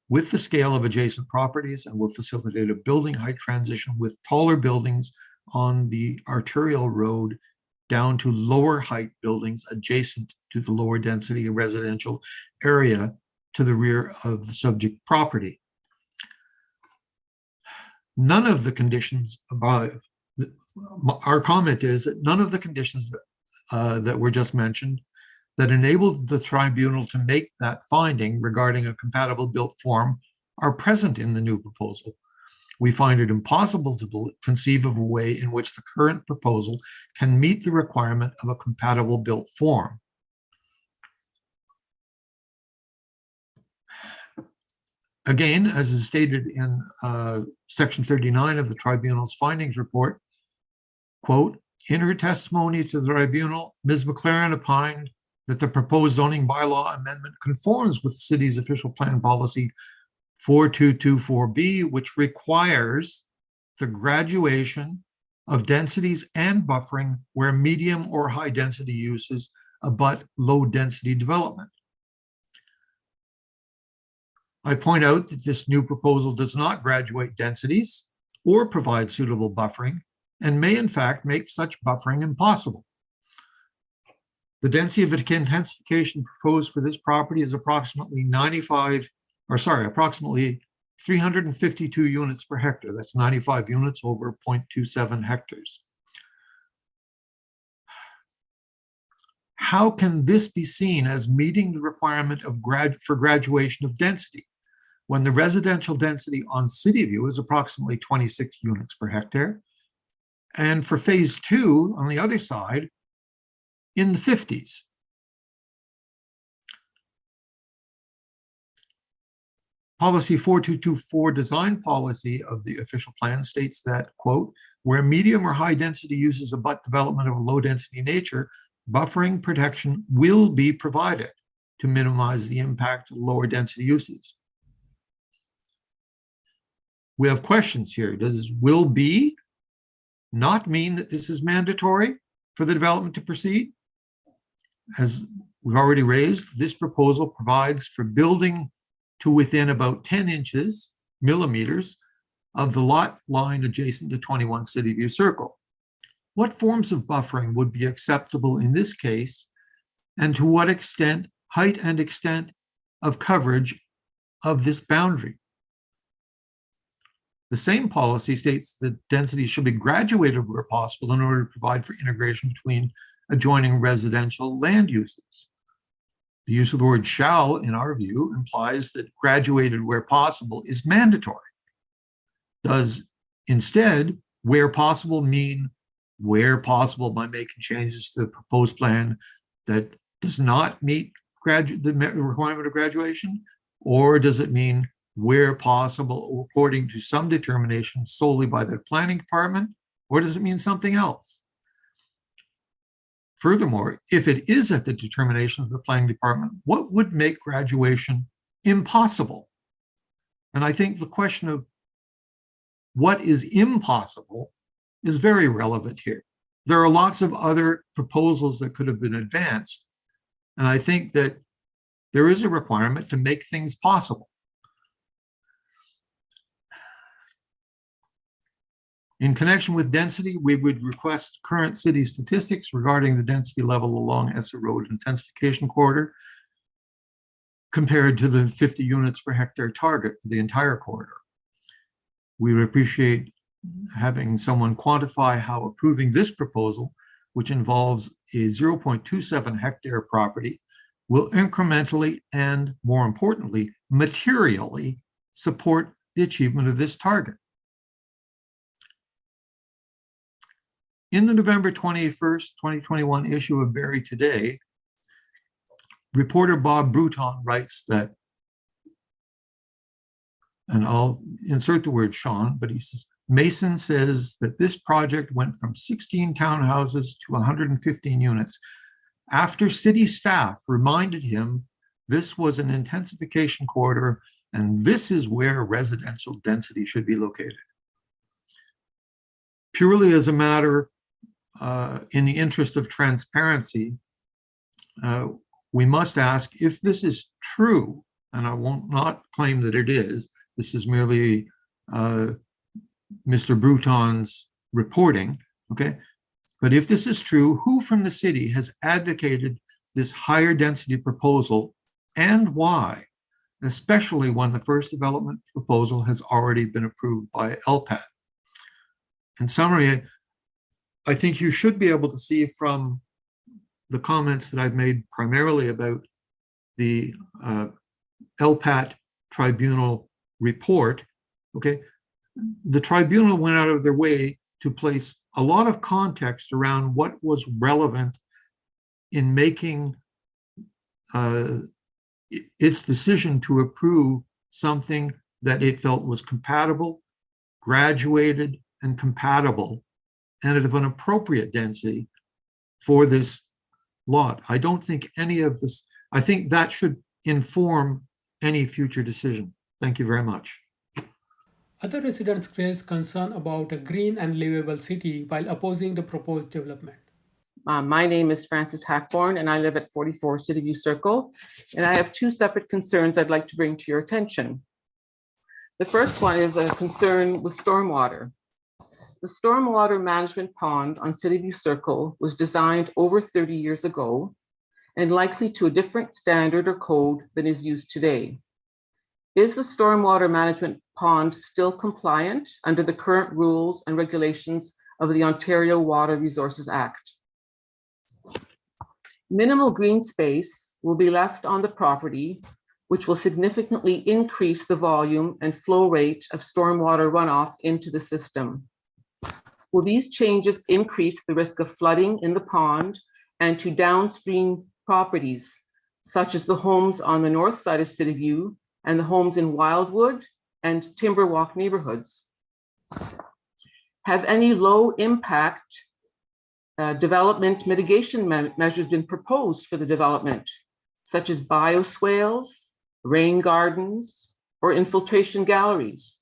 with the scale of adjacent properties and will facilitate a building height transition with taller buildings on the arterial road down to lower height buildings adjacent to the lower density residential area to the rear of the subject property. None of the conditions above, our comment is that none of the conditions that were just mentioned that enabled the tribunal to make that finding regarding a compatible built form are present in the new proposal. We find it impossible to conceive of a way in which the current proposal can meet the requirement of a compatible built form. Again, as is stated in section 39 of the tribunal's findings report, quote, in her testimony to the tribunal, Ms. McLaren opined that the proposed zoning bylaw amendment conforms with the city's official plan policy 4224B, which requires the graduation of densities and buffering where medium or high density uses abut low density development. I point out that this new proposal does not graduate densities or provide suitable buffering and may in fact make such buffering impossible. The density of intensification proposed for this property is approximately 352 units per hectare. That's 95 units over 0.27 hectares. How can this be seen as meeting the requirement of for graduation of density when the residential density on City View is approximately 26 units per hectare? And for phase 2 on the other side, in the 50s. Policy 4224 design policy of the official plan states that, quote, where medium or high density uses abut development of a low density nature, buffering protection will be provided to minimize the impact of lower density uses. We have questions here. Does will be not mean that this is mandatory for the development to proceed? As we've already raised, this proposal provides for building to within about 10 millimeters of the lot line adjacent to 21 City View Circle. What forms of buffering would be acceptable in this case, and to what extent, height and extent of coverage of this boundary? The same policy states that density should be graduated where possible in order to provide for integration between adjoining residential land uses. The use of the word shall, in our view, implies that graduated where possible is mandatory. Does instead, where possible, mean where possible by making changes to the proposed plan that does not meet the requirement of graduation? Or does it mean where possible according to some determination solely by the planning department? Or does it mean something else? Furthermore, if it is at the determination of the planning department, what would make graduation impossible? And I think the question of what is impossible is very relevant here. There are lots of other proposals that could have been advanced. And I think that there is a requirement to make things possible. In connection with density, we would request current city statistics regarding the density level along Essa Road intensification corridor compared to the 50 units per hectare target for the entire corridor. We would appreciate having someone quantify how approving this proposal, which involves a 0.27 hectare property, will incrementally and, more importantly, materially support the achievement of this target. In the November 21st, 2021 issue of Barrie Today, reporter Bob Bruton writes that, and I'll insert the word Sean, but he says, Mason says that this project went from 16 townhouses to 115 units after city staff reminded him this was an intensification corridor and this is where residential density should be located. Purely as a matter in the interest of transparency, we must ask if this is true, and I won't not claim that it is. This is merely Mr. Bruton's reporting, okay? But if this is true, who from the city has advocated this higher density proposal and why, especially when the first development proposal has already been approved by LPAT? In summary, I think you should be able to see from the comments that I've made primarily about the LPAT tribunal report, okay, the tribunal went out of their way to place a lot of context around what was relevant in making its decision to approve something that it felt was compatible, graduated, and compatible, and of an appropriate density for this lot. I don't think any of this, I think that should inform any future decision. Thank you very much.
Other residents raised concern about a green and livable city while opposing the proposed development.
My name is Frances Hackborn and I live at 44 City View Circle, and I have two separate concerns I'd like to bring to your attention. The first one is a concern with stormwater. The stormwater management pond on City View Circle was designed over 30 years ago and likely to a different standard or code than is used today. Is the stormwater management pond still compliant under the current rules and regulations of the Ontario Water Resources Act? Minimal green space will be left on the property, which will significantly increase the volume and flow rate of stormwater runoff into the system. Will these changes increase the risk of flooding in the pond and to downstream properties, such as the homes on the north side of City View and the homes in Wildwood and Timberwalk neighborhoods? Have any low impact development mitigation measures been proposed for the development, such as bioswales, rain gardens, or infiltration galleries?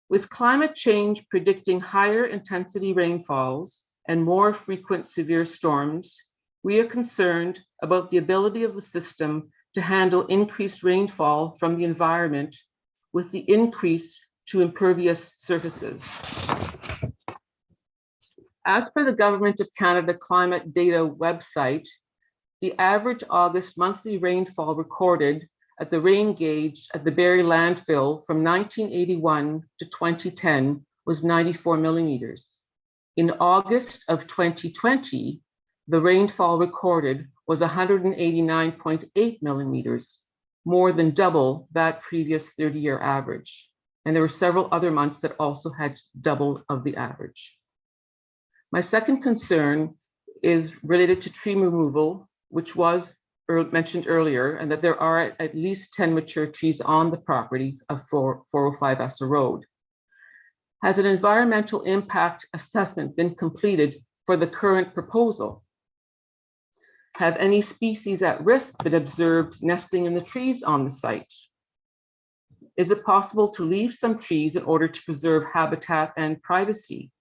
With climate change predicting higher intensity rainfalls and more frequent severe storms, we are concerned about the ability of the system to handle increased rainfall from the environment with the increase to impervious surfaces. As per the Government of Canada Climate Data website, the average August monthly rainfall recorded at the rain gauge at the Barrie landfill from 1981 to 2010 was 94 millimeters. In August of 2020, the rainfall recorded was 189.8 millimeters, more than double that previous 30-year average. And there were several other months that also had double of the average. My second concern is related to tree removal, which was mentioned earlier, and that there are at least 10 mature trees on the property of 405 Essa Road. Has an environmental impact assessment been completed for the current proposal? Have any species at risk been observed nesting in the trees on the site? Is it possible to leave some trees in order to preserve habitat and privacy?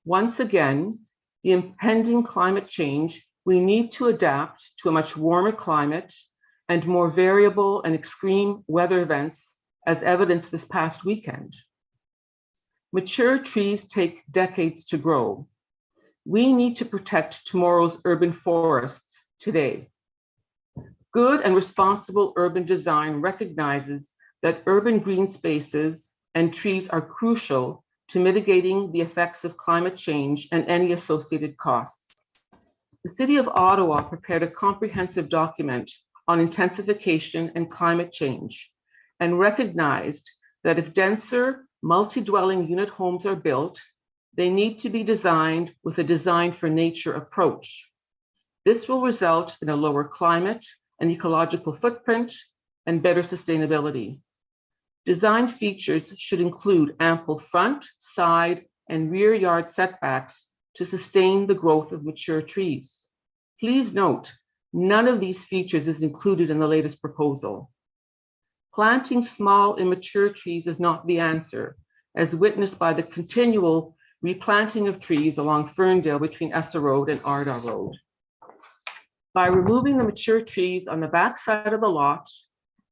Once again, the impending climate change we need to adapt to a much warmer climate and more variable and extreme weather events, as evidenced this past weekend. Mature trees take decades to grow. We need to protect tomorrow's urban forests today. Good and responsible urban design recognizes that urban green spaces and trees are crucial to mitigating the effects of climate change and any associated costs. The City of Ottawa prepared a comprehensive document on intensification and climate change and recognized that if denser, multi-dwelling unit homes are built, they need to be designed with a design for nature approach. This will result in a lower climate and ecological footprint and better sustainability. Design features should include ample front, side, and rear yard setbacks to sustain the growth of mature trees. Please note, none of these features is included in the latest proposal. Planting small, immature trees is not the answer, as witnessed by the continual replanting of trees along Ferndale between Essa Road and Ardagh Road. By removing the mature trees on the back side of the lot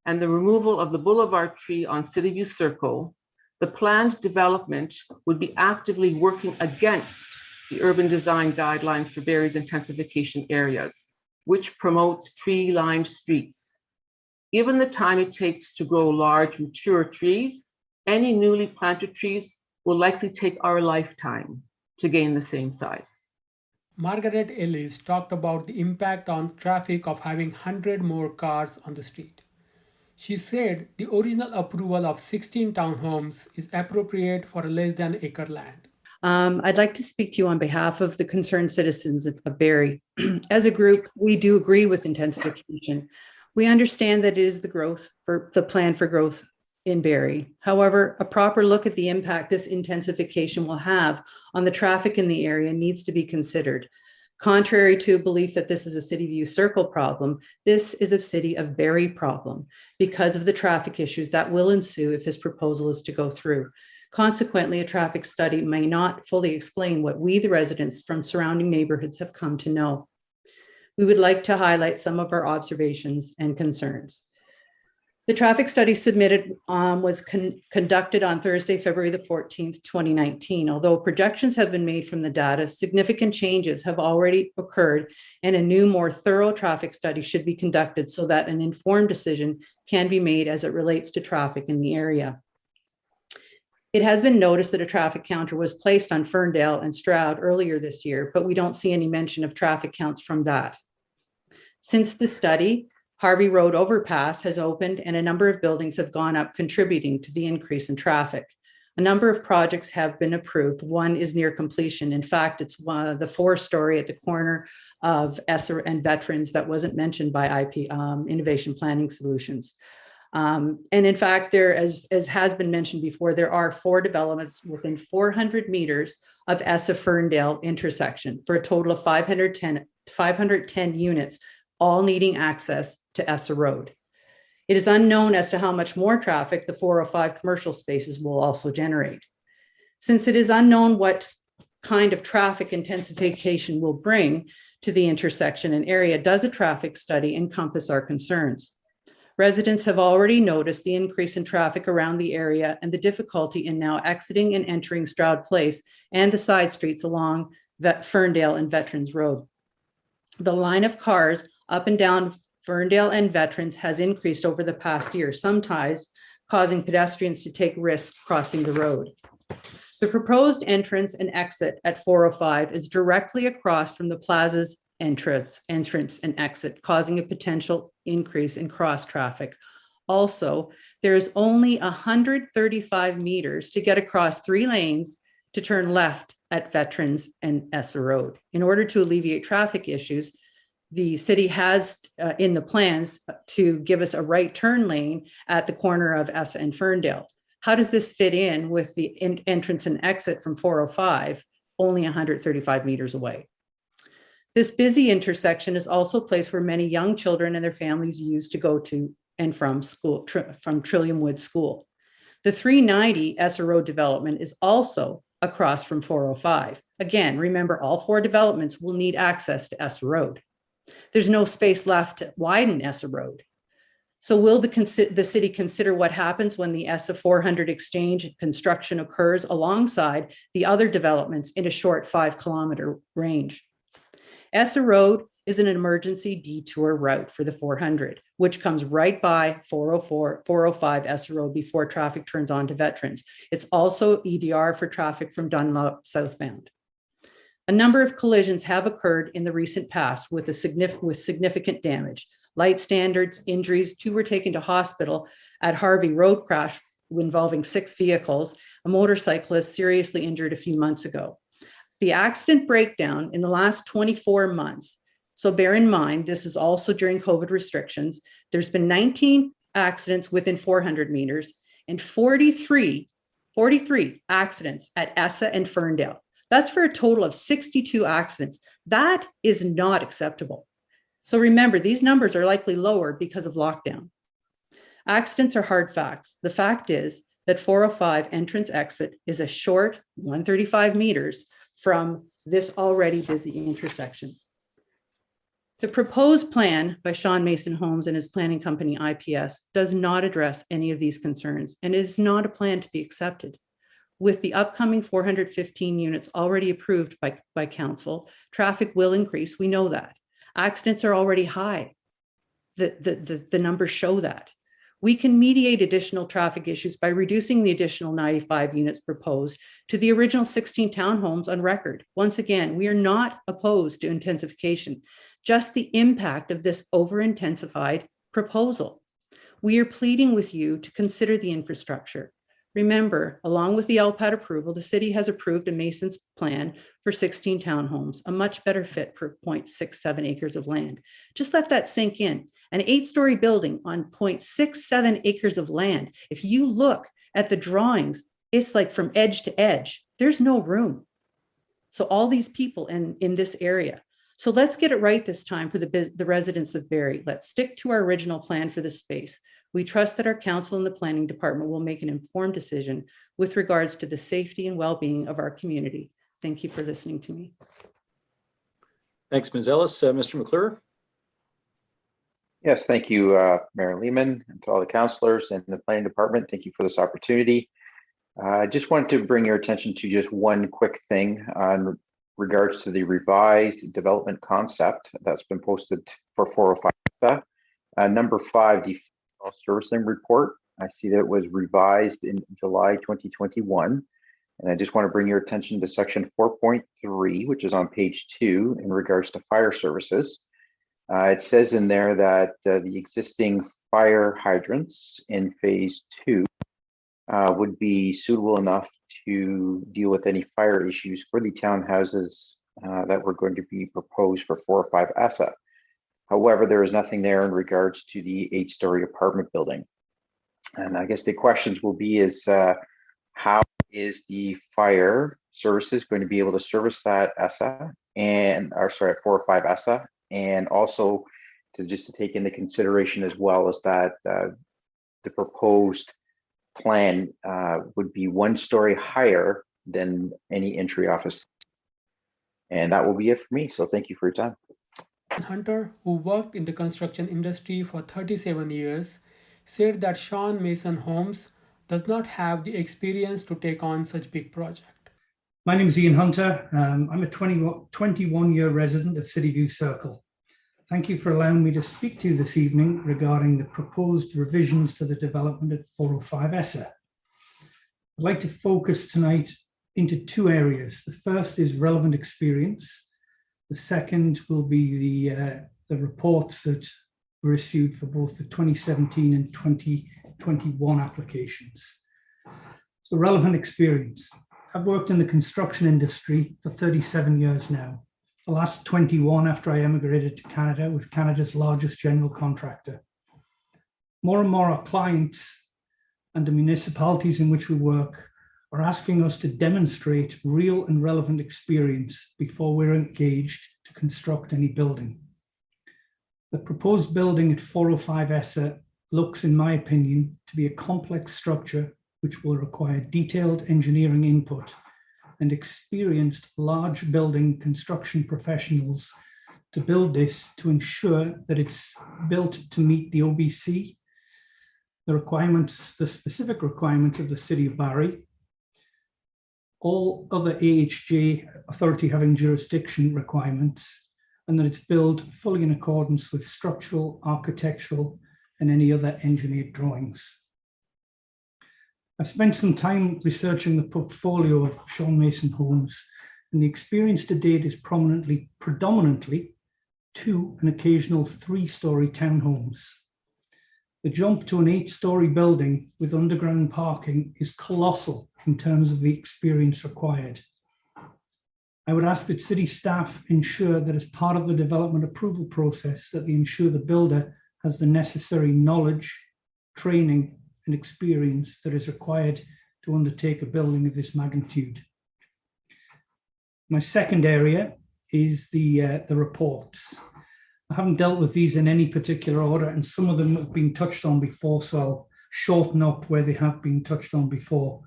and the removal of the boulevard tree on City View Circle, the planned development would be actively working against the urban design guidelines for Barrie's intensification areas, which promotes tree-lined streets. Given the time it takes to grow large, mature trees, any newly planted trees will likely take our lifetime to gain the same size.
Margaret Ellis talked about the impact on traffic of having 100 more cars on the street. She said the original approval of 16 townhomes is appropriate for less than acre land.
I'd like to speak to you on behalf of the concerned citizens of Barrie. As a group, we do agree with intensification. We understand that it is the plan for growth in Barrie. However, a proper look at the impact this intensification will have on the traffic in the area needs to be considered. Contrary to a belief that this is a City View Circle problem, this is a City of Barrie problem because of the traffic issues that will ensue if this proposal is to go through. Consequently, a traffic study may not fully explain what we, the residents from surrounding neighborhoods, have come to know. We would like to highlight some of our observations and concerns. The traffic study submitted was conducted on Thursday, February the 14th, 2019. Although projections have been made from the data, significant changes have already occurred and a new, more thorough traffic study should be conducted so that an informed decision can be made as it relates to traffic in the area. It has been noticed that a traffic counter was placed on Ferndale and Stroud earlier this year, but we don't see any mention of traffic counts from that. Since the study, Harvey Road overpass has opened and a number of buildings have gone up, contributing to the increase in traffic. A number of projects have been approved. One is near completion. In fact, it's the 4-story at the corner of Essa and Veterans that wasn't mentioned by Innovation Planning Solutions. And in fact, there, as has been mentioned before, there are 4 developments within 400 meters of Essa Ferndale intersection for a total of 510 units, all needing access to Essa Road. It is unknown as to how much more traffic the 405 commercial spaces will also generate. Since it is unknown what kind of traffic intensification will bring to the intersection and area, does a traffic study encompass our concerns? Residents have already noticed the increase in traffic around the area and the difficulty in now exiting and entering Stroud Place and the side streets along Ferndale and Veterans Road. The line of cars up and down Ferndale and Veterans has increased over the past year, sometimes causing pedestrians to take risks crossing the road. The proposed entrance and exit at 405 is directly across from the plaza's entrance and exit, causing a potential increase in cross traffic. Also, there is only 135 meters to get across 3 lanes to turn left at Veterans and Essa Road. In order to alleviate traffic issues, the city has in the plans to give us a right turn lane at the corner of Essa and Ferndale. How does this fit in with the entrance and exit from 405, only 135 meters away? This busy intersection is also a place where many young children and their families use to go to and from school, from Trillium Wood School. The 390 Essa Road development is also across from 405. Again, remember, all 4 developments will need access to Essa Road. There's no space left to widen Essa Road. So will the city consider what happens when the Essa 400 exchange construction occurs alongside the other developments in a short 5-kilometer range? Essa Road is an emergency detour route for the 400, which comes right by 405 Essa Road before traffic turns on to Veterans. It's also EDR for traffic from Dunlop southbound. A number of collisions have occurred in the recent past with significant damage. Light standards, injuries, 2 were taken to hospital at Harvey road crash involving 6 vehicles. A motorcyclist seriously injured a few months ago. The accident breakdown in the last 24 months, so bear in mind, this is also during COVID restrictions, there's been 19 accidents within 400 meters and 43 accidents at Essa and Ferndale. That's for a total of 62 accidents. That is not acceptable. So remember, these numbers are likely lower because of lockdown. Accidents are hard facts. The fact is that 405 entrance exit is a short 135 meters from this already busy intersection. The proposed plan by Sean Mason Homes and his planning company IPS does not address any of these concerns, and it is not a plan to be accepted. With the upcoming 415 units already approved by council, traffic will increase. We know that. Accidents are already high. The numbers show that. We can mediate additional traffic issues by reducing the additional 95 units proposed to the original 16 townhomes on record. Once again, we are not opposed to intensification, just the impact of this over-intensified proposal. We are pleading with you to consider the infrastructure. Remember, along with the LPAT approval, the city has approved a Mason's plan for 16 townhomes, a much better fit per 0.67 acres of land. Just let that sink in. An 8-story building on 0.67 acres of land. If you look at the drawings, it's like from edge to edge. There's no room. So all these people in this area. So let's get it right this time for the residents of Barrie. Let's stick to our original plan for this space. We trust that our council and the planning department will make an informed decision with regards to the safety and well-being of our community. Thank you for listening to me.
Thanks, Ms. Ellis. Mr. McClure?
Yes, thank you, Mayor Lehman, and to all the councillors and the planning department. Thank you for this opportunity. I just wanted to bring your attention to just one quick thing on regards to the revised development concept that's been posted for 405. Number 5, the servicing report. I see that it was revised in July 2021. And I just want to bring your attention to section 4.3, which is on page 2 in regards to fire services. It says in there that the existing fire hydrants in phase 2 would be suitable enough to deal with any fire issues for the townhouses that were going to be proposed for 405 Essa. However, there is nothing there in regards to the 8-story apartment building. And I guess the questions will be is how is the fire services going to be able to service that Essa and, or sorry, at 405 Essa, and also to take into consideration as well as that the proposed plan would be 1 story higher than any entry office. And that will be it for me. So thank you for your time.
Hunter, who worked in the construction industry for 37 years, said that Sean Mason Homes does not have the experience to take on such big project.
My name is Ian Hunter. I'm a 21-year resident of Cityview Circle. Thank you for allowing me to speak to you this evening regarding the proposed revisions to the development at 405 Essa. I'd like to focus tonight into 2 areas. The first is relevant experience. The second will be the reports that were issued for both the 2017 and 2021 applications. So relevant experience. I've worked in the construction industry for 37 years now. The last 21 after I emigrated to Canada with Canada's largest general contractor. More and more our clients and the municipalities in which we work are asking us to demonstrate real and relevant experience before we're engaged to construct any building. The proposed building at 405 Essa looks, in my opinion, to be a complex structure which will require detailed engineering input and experienced large building construction professionals to build this to ensure that it's built to meet the OBC, the requirements, the specific requirements of the City of Barrie, all other AHJ authority having jurisdiction requirements, and that it's built fully in accordance with structural, architectural, and any other engineered drawings. I've spent some time researching the portfolio of Sean Mason homes, and the experience to date is predominantly 2 and occasional 3-story townhomes. The jump to an 8-story building with underground parking is colossal in terms of the experience required. I would ask that city staff ensure that as part of the development approval process, that they ensure the builder has the necessary knowledge, training, and experience that is required to undertake a building of this magnitude. My second area is the reports. I haven't dealt with these in any particular order, and some of them have been touched on before, so I'll shorten up where they have been touched on before.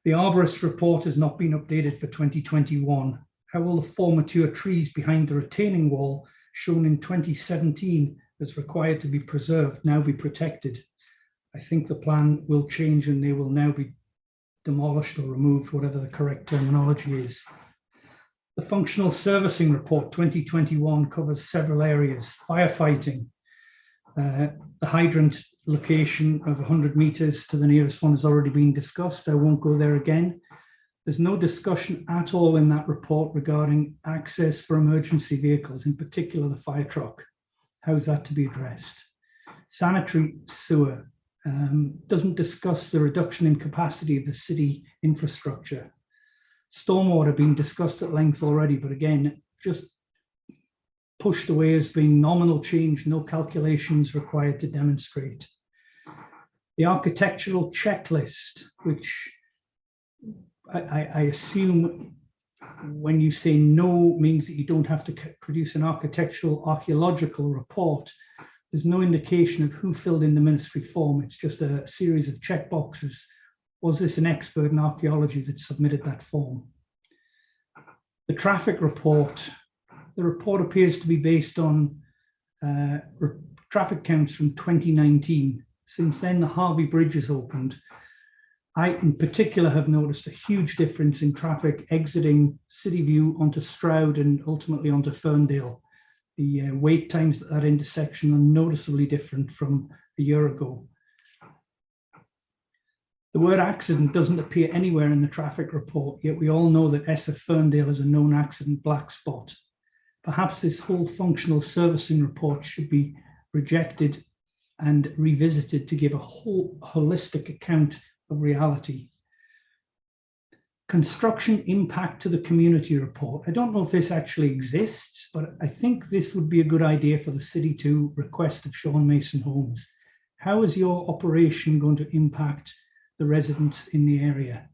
The arborist report has not been updated for 2021. How will the 4 mature trees behind the retaining wall, shown in 2017 as required to be preserved, now be protected? I think the plan will change and they will now be demolished or removed, whatever the correct terminology is. The functional servicing report 2021 covers several areas: firefighting, the hydrant location of 100 meters to the nearest one has already been discussed. I won't go there again. There's no discussion at all in that report regarding access for emergency vehicles, in particular the fire truck. How is that to be addressed? Sanitary sewer doesn't discuss the reduction in capacity of the city infrastructure. Stormwater being discussed at length already, but again, just pushed away as being nominal change, no calculations required to demonstrate. The architectural checklist, which I assume when you say no means that you don't have to produce an architectural archaeological report. There's no indication of who filled in the ministry form. It's just a series of check boxes. Was this an expert in archaeology that submitted that form? The traffic report. The report appears to be based on traffic counts from 2019. Since then, the Harvey Bridge has opened. I, in particular, have noticed a huge difference in traffic exiting City View onto Stroud and ultimately onto Ferndale. The wait times at that intersection are noticeably different from a year ago. The word accident doesn't appear anywhere in the traffic report, yet we all know that Essa Ferndale is a known accident black spot. Perhaps this whole functional servicing report should be rejected and revisited to give a whole holistic account of reality. Construction impact to the community report. I don't know if this actually exists, but I think this would be a good idea for the city to request of Sean Mason Homes. How is your operation going to impact the residents in the area?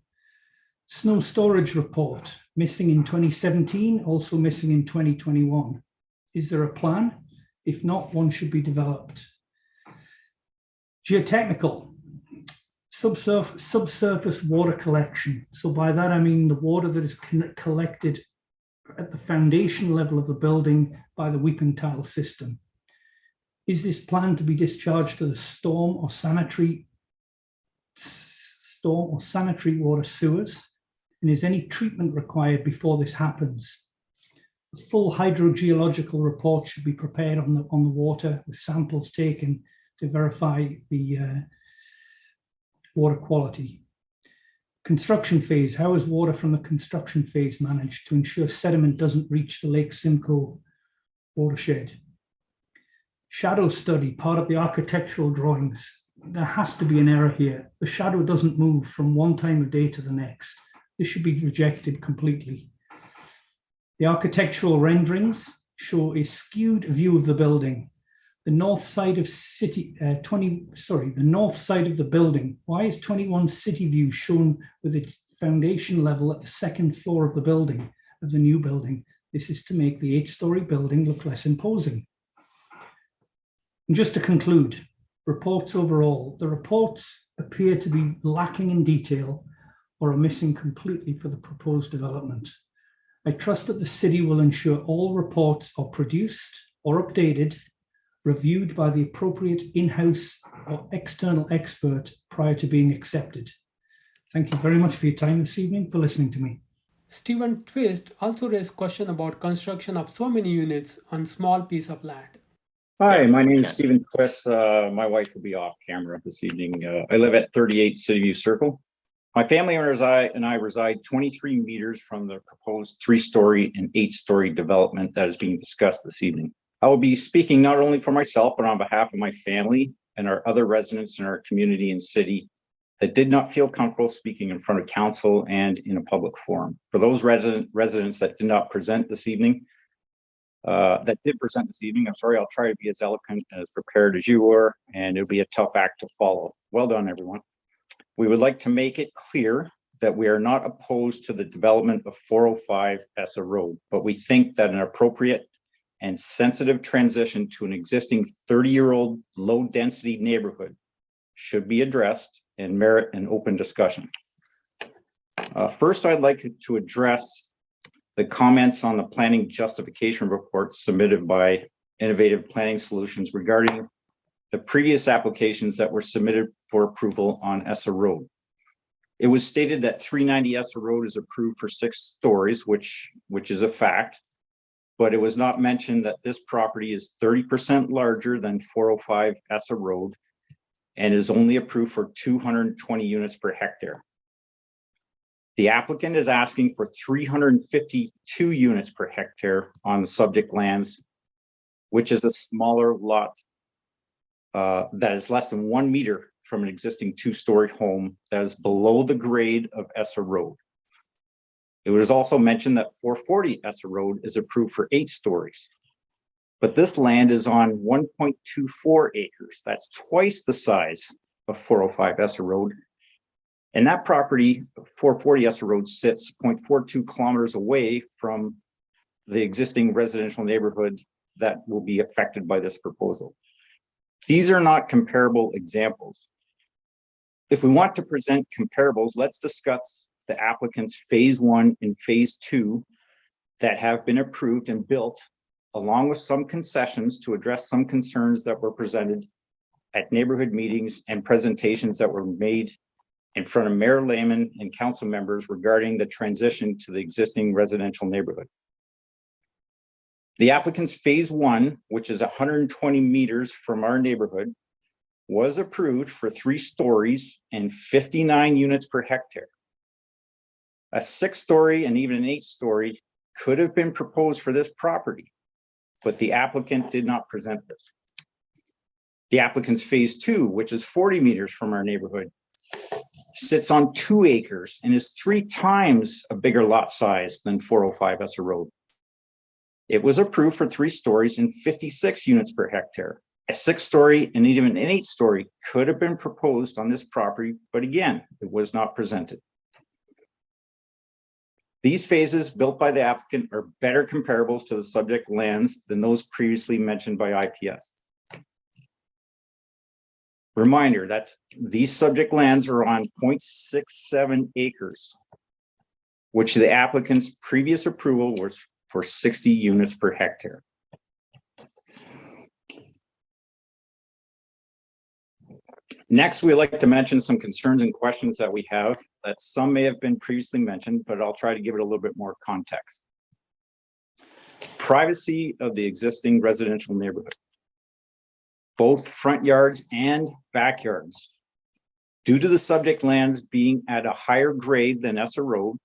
Snow storage report, missing in 2017, also missing in 2021. Is there a plan? If not, one should be developed. Geotechnical, subsurface water collection. So by that, I mean the water that is collected at the foundation level of the building by the weeping tile system. Is this planned to be discharged to the storm or sanitary water sewers? And is any treatment required before this happens? A full hydrogeological report should be prepared on the water with samples taken to verify the water quality. Construction phase. How is water from the construction phase managed to ensure sediment doesn't reach the Lake Simcoe watershed? Shadow study, part of the architectural drawings. There has to be an error here. The shadow doesn't move from one time of day to the next. This should be rejected completely. The architectural renderings show a skewed view of the building. The north side of the north side of the building. Why is 21 City View shown with its foundation level at the second floor of the building, of the new building? This is to make the 8-story building look less imposing. And just to conclude, reports overall. The reports appear to be lacking in detail or are missing completely for the proposed development. I trust that the city will ensure all reports are produced or updated, reviewed by the appropriate in-house or external expert prior to being accepted. Thank you very much for your time this evening, for listening to me.
Stephen Twist also raised question about construction of so many units on small piece of land.
Hi, my name is Stephen Twist. My wife will be off camera this evening. I live at 38 Cityview Circle. My family and I reside 23 meters from the proposed 3-story and 8-story development that is being discussed this evening. I will be speaking not only for myself, but on behalf of my family and our other residents in our community and city that did not feel comfortable speaking in front of council and in a public forum. For those residents that did not present this evening, I'm sorry, I'll try to be as eloquent and as prepared as you were, and it'll be a tough act to follow. Well done, everyone. We would like to make it clear that we are not opposed to the development of 405 Essa Road, but we think that an appropriate and sensitive transition to an existing 30-year-old low-density neighborhood should be addressed and merit an open discussion. First, I'd like to address the comments on the planning justification report submitted by Innovative Planning Solutions regarding the previous applications that were submitted for approval on Essa Road. It was stated that 390 Essa Road is approved for 6 stories, which is a fact, but it was not mentioned that this property is 30% larger than 405 Essa Road and is only approved for 220 units per hectare. The applicant is asking for 352 units per hectare on the subject lands, which is a smaller lot that is less than 1 meter from an existing 2-story home that is below the grade of Essa Road. It was also mentioned that 440 Essa Road is approved for 8 stories, but this land is on 1.24 acres. That's twice the size of 405 Essa Road. And that property, 440 Essa Road, sits 0.42 kilometers away from the existing residential neighborhood that will be affected by this proposal. These are not comparable examples. If we want to present comparables, let's discuss the applicant's phase 1 and phase 2 that have been approved and built, along with some concessions to address some concerns that were presented at neighborhood meetings and presentations that were made in front of Mayor Lehman and council members regarding the transition to the existing residential neighborhood. The applicant's phase 1, which is 120 meters from our neighborhood, was approved for 3 stories and 59 units per hectare. A 6-story and even an 8-story could have been proposed for this property, but the applicant did not present this. The applicant's phase 2, which is 40 meters from our neighborhood, sits on 2 acres and is 3 times a bigger lot size than 405 Essa Road. It was approved for 3 stories and 56 units per hectare. A 6-story and even an 8-story could have been proposed on this property, but again, it was not presented. These phases built by the applicant are better comparables to the subject lands than those previously mentioned by IPS. Reminder that these subject lands are on 0.67 acres, which the applicant's previous approval was for 60 units per hectare. Next, we'd like to mention some concerns and questions that we have that some may have been previously mentioned, but I'll try to give it a little bit more context. Privacy of the existing residential neighborhood. Both front yards and backyards. Due to the subject lands being at a higher grade than Essa Road,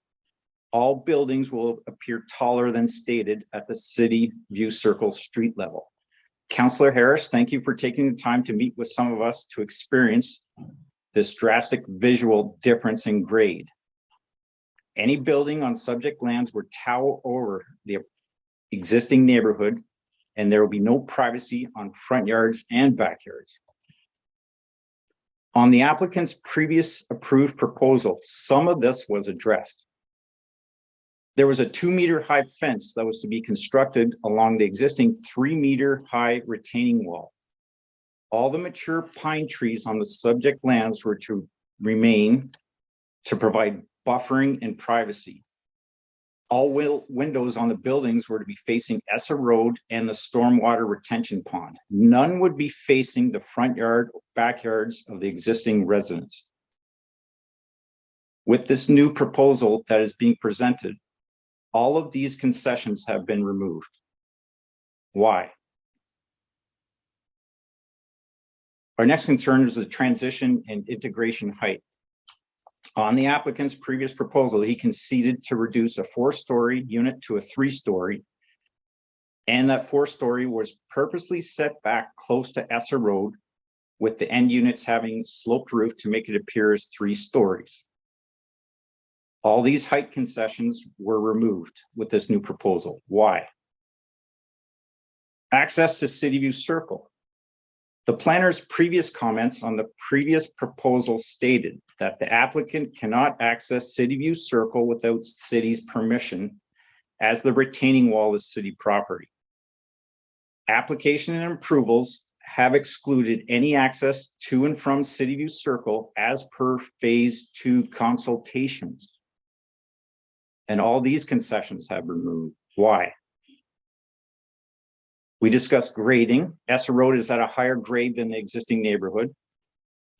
all buildings will appear taller than stated at the City View Circle street level. Councillor Harris, thank you for taking the time to meet with some of us to experience this drastic visual difference in grade. Any building on subject lands would tower over the existing neighborhood, and there will be no privacy on front yards and backyards. On the applicant's previous approved proposal, some of this was addressed. There was a 2-meter high fence that was to be constructed along the existing 3-meter high retaining wall. All the mature pine trees on the subject lands were to remain to provide buffering, and privacy. All windows on the buildings were to be facing Essa Road and the stormwater retention pond. None would be facing the front yard or backyards of the existing residents. With this new proposal that is being presented, all of these concessions have been removed. Why? Our next concern is the transition and integration height. On the applicant's previous proposal, he conceded to reduce a 4-story unit to a 3-story, and that 4-story was purposely set back close to Essa Road, with the end units having sloped roof to make it appear as 3 stories. All these height concessions were removed with this new proposal. Why? Access to City View Circle. The planner's previous comments on the previous proposal stated that the applicant cannot access City View Circle without city's permission, as the retaining wall is city property. Application and approvals have excluded any access to and from City View Circle as per Phase 2 consultations. And all these concessions have been removed. Why? We discussed grading. Essa Road is at a higher grade than the existing neighborhood.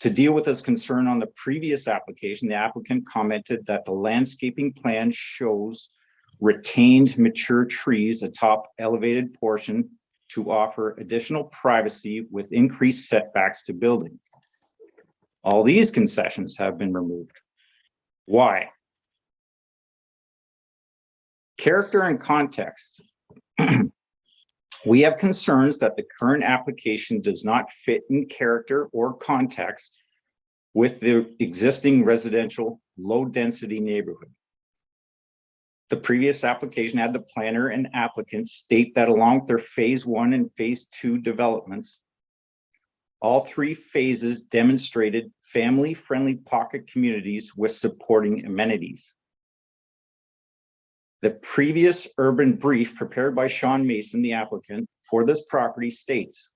To deal with this concern on the previous application, the applicant commented that the landscaping plan shows retained mature trees atop elevated portion to offer additional privacy with increased setbacks to buildings. All these concessions have been removed. Why? Character and context. We have concerns that the current application does not fit in character or context with the existing residential low-density neighborhood. The previous application had the planner and applicant state that along with their Phase 1 and Phase 2 developments, all 3 phases demonstrated family-friendly pocket communities with supporting amenities. The previous urban brief prepared by Sean Mason, the applicant, for this property states,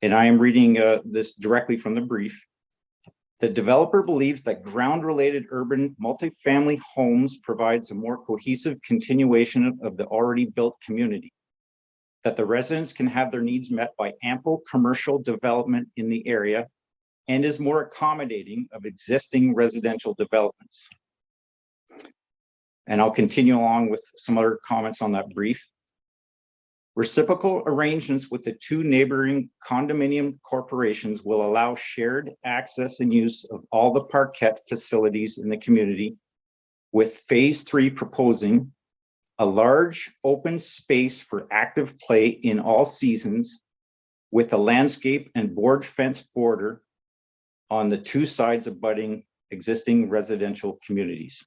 and I am reading this directly from the brief, the developer believes that ground-related urban multifamily homes provides a more cohesive continuation of the already built community, that the residents can have their needs met by ample commercial development in the area, and is more accommodating of existing residential developments. And I'll continue along with some other comments on that brief. Reciprocal arrangements with the 2 neighboring condominium corporations will allow shared access and use of all the parquet facilities in the community, with Phase 3 proposing a large open space for active play in all seasons, with a landscape and board fence border on the 2 sides abutting existing residential communities.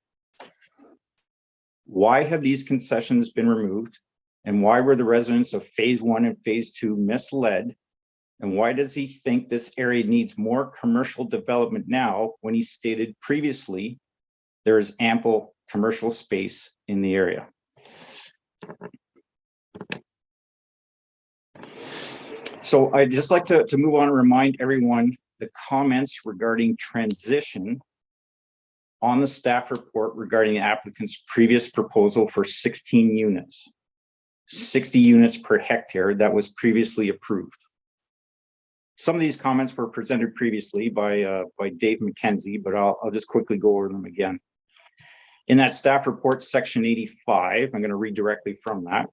Why have these concessions been removed? And why were the residents of Phase 1 and Phase 2 misled? And why does he think this area needs more commercial development now when he stated previously there is ample commercial space in the area? So I'd just like to move on and remind everyone the comments regarding transition on the staff report regarding the applicant's previous proposal for 16 units, 60 units per hectare that was previously approved. Some of these comments were presented previously by Dave McKenzie, but I'll just quickly go over them again. In that staff report, section 85, I'm going to read directly from that.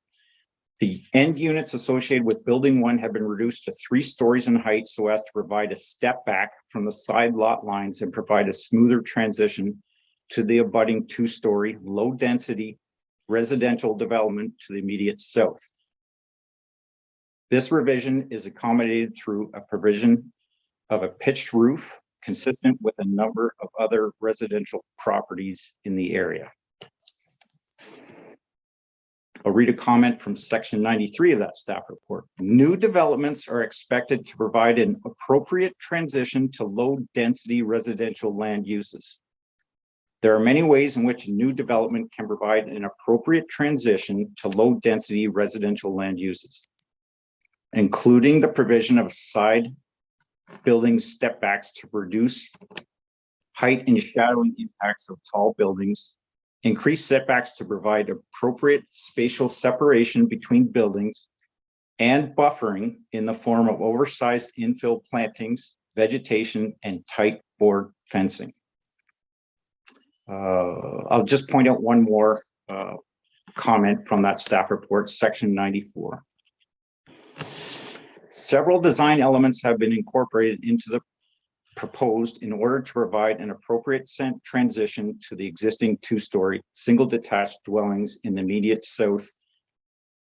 The end units associated with building 1 have been reduced to 3 stories in height so as to provide a step back from the side lot lines and provide a smoother transition to the abutting 2-story low density residential development to the immediate south. This revision is accommodated through a provision of a pitched roof consistent with a number of other residential properties in the area. I'll read a comment from section 93 of that staff report. New developments are expected to provide an appropriate transition to low density residential land uses. There are many ways in which a new development can provide an appropriate transition to low density residential land uses, including the provision of side building step backs to reduce height and shadowing impacts of tall buildings, increased setbacks to provide appropriate spatial separation between buildings, and buffering in the form of oversized infill plantings, vegetation, and tight board fencing. I'll just point out one more comment from that staff report, section 94. Several design elements have been incorporated into the proposed in order to provide an appropriate transition to the existing two-story single detached dwellings in the immediate south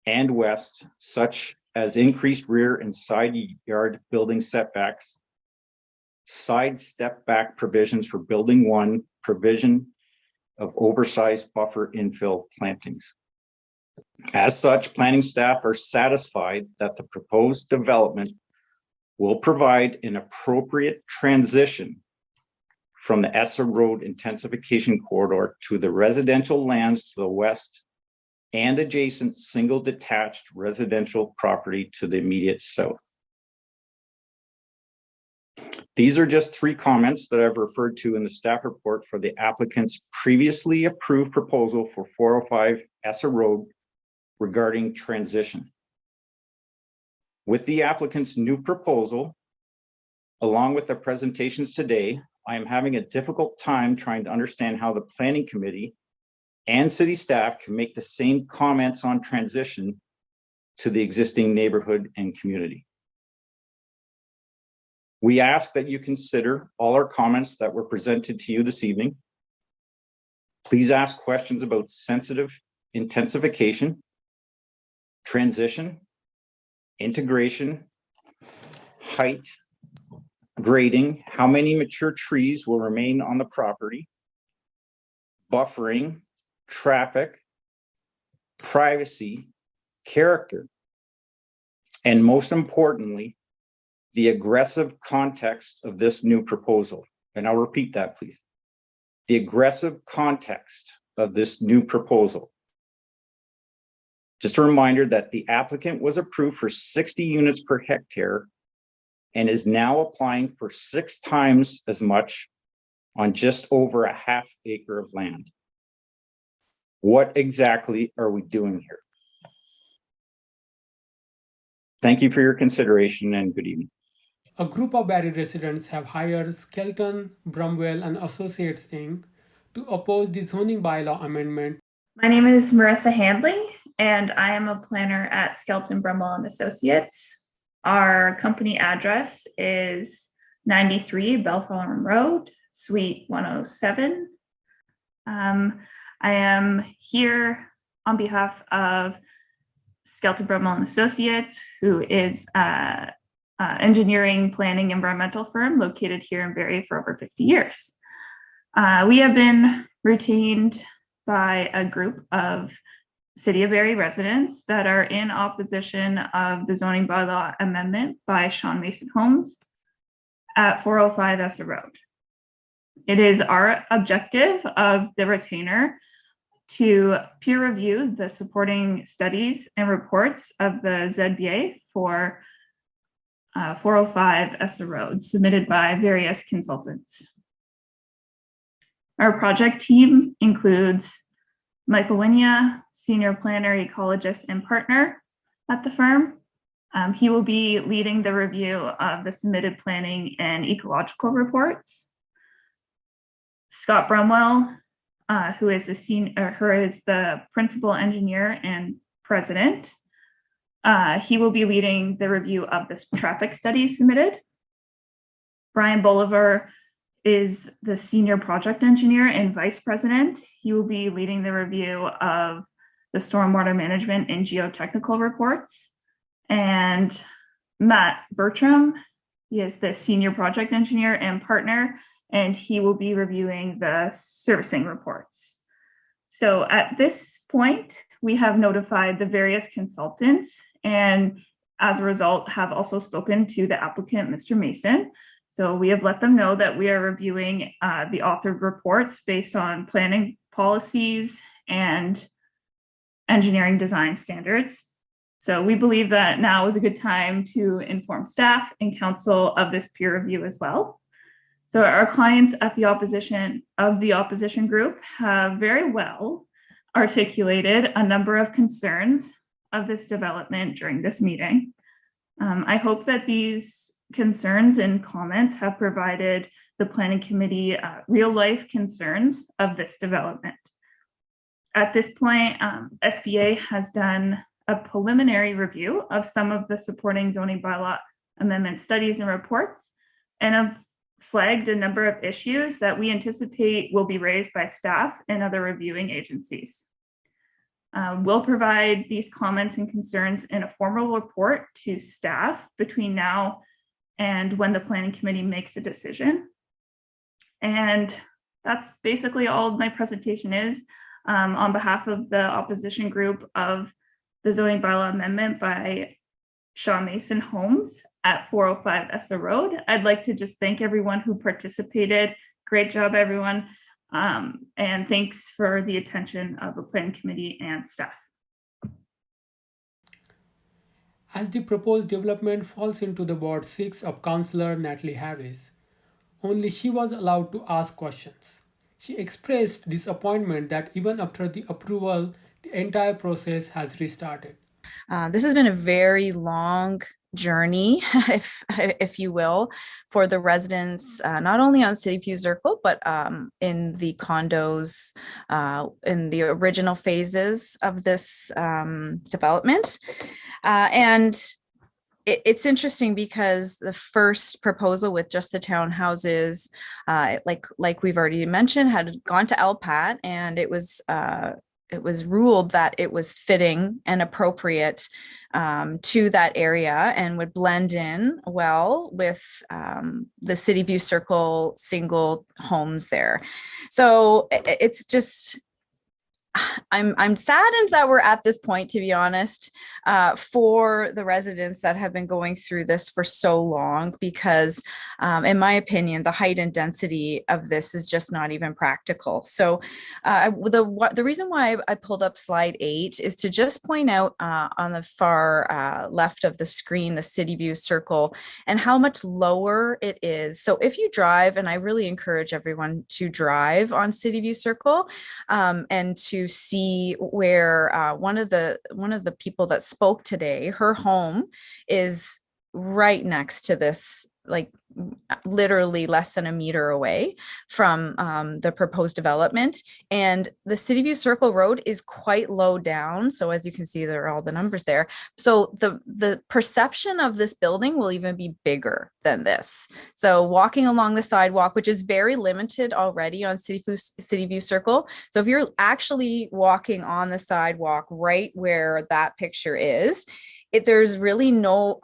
and west, such as increased rear and side yard building setbacks, side step back provisions for building one, provision of oversized buffer infill plantings. As such, planning staff are satisfied that the proposed development will provide an appropriate transition from the Essa Road intensification corridor to the residential lands to the west and adjacent single detached residential property to the immediate south. These are just 3 comments that I've referred to in the staff report for the applicant's previously approved proposal for 405 Essa Road regarding transition. With the applicant's new proposal, along with the presentations today, I am having a difficult time trying to understand how the planning committee and city staff can make the same comments on transition to the existing neighborhood and community. We ask that you consider all our comments that were presented to you this evening. Please ask questions about sensitive intensification, transition, integration, height, grading, how many mature trees will remain on the property, buffering, traffic, privacy, character, and most importantly, the aggressive context of this new proposal. And I'll repeat that, please. The aggressive context of this new proposal. Just a reminder that the applicant was approved for 60 units per hectare and is now applying for 6 times as much on just over a half acre of land. What exactly are we doing here? Thank you for your consideration and good evening.
A group of Barrie residents have hired Skelton, Brumwell and Associates Inc. to oppose the zoning bylaw amendment.
My name is Marissa Handling, and I am a planner at Skelton, Brumwell and Associates. Our company address is 93 Belfarm Road, Suite 107. I am here on behalf of Skelton, Brumwell and Associates, who is engineering, planning, environmental firm located here in Barrie for over 50 years. We have been retained by a group of City of Barrie residents that are in opposition of the zoning bylaw amendment by Sean Mason Homes at 405 Essa Road. It is our objective of the retainer to peer review the supporting studies and reports of the ZBA for 405 Essa Road submitted by various consultants. Our project team includes Michael Winia, senior planner, ecologist, and partner at the firm. He will be leading the review of the submitted planning and ecological reports. Scott Brumwell, who is the principal engineer and president. He will be leading the review of the traffic studies submitted. Brian Bolivar is the senior project engineer and vice president. He will be leading the review of the stormwater management and geotechnical reports. And Matt Bertram, he is the senior project engineer and partner, and he will be reviewing the servicing reports. So at this point, we have notified the various consultants, and as a result, have also spoken to the applicant, Mr. Mason. So we have let them know that we are reviewing the authored reports based on planning policies and engineering design standards. So we believe that now is a good time to inform staff and council of this peer review as well. So our clients at the opposition group have very well articulated a number of concerns of this development during this meeting. I hope that these concerns and comments have provided the planning committee real life concerns of this development. At this point, SBA has done a preliminary review of some of the supporting zoning bylaw amendment studies and reports, and have flagged a number of issues that we anticipate will be raised by staff and other reviewing agencies. We'll provide these comments and concerns in a formal report to staff between now and when the planning committee makes a decision. And that's basically all my presentation is. On behalf of the opposition group of the zoning bylaw amendment by Shaw Mason Homes at 405 Essa Road, I'd like to just thank everyone who participated. Great job, everyone. And thanks for the attention of the planning committee and staff.
As the proposed development falls into the Ward 6 of Councillor Natalie Harris, only she was allowed to ask questions. She expressed disappointment that even after the approval, the entire process has restarted.
This has been a very long journey, if you will, for the residents, not only on City View Circle, but in the condos in the original phases of this development. And it's interesting because the first proposal with just the townhouses, like we've already mentioned, had gone to LPAT, and it was ruled that it was fitting and appropriate to that area and would blend in well with the City View Circle single homes there. So it's just, I'm saddened that we're at this point, to be honest, for the residents that have been going through this for so long, because in my opinion, the height and density of this is just not even practical. So the reason why I pulled up slide 8 is to just point out on the far left of the screen, the City View Circle, and how much lower it is. So if you drive, and I really encourage everyone to drive on City View Circle, and to see where one of the people that spoke today, her home is right next to this, like literally less than a meter away from the proposed development. And the City View Circle Road is quite low down. So as you can see, there are all the numbers there. So the perception of this building will even be bigger than this. So walking along the sidewalk, which is very limited already on City View Circle. So if you're actually walking on the sidewalk right where that picture is, there's really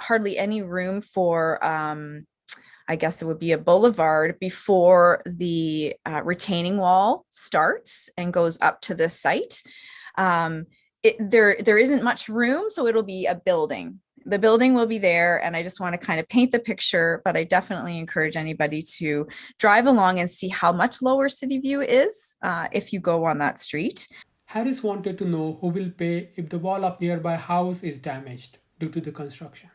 hardly any room for I guess it would be a boulevard before the retaining wall starts and goes up to this site. There isn't much room, so it'll be a building. The building will be there, and I just want to kind of paint the picture, but I definitely encourage anybody to drive along and see how much lower City View is if you go on that street.
Harris wanted to know who will pay if the wall of nearby house is damaged due to the construction.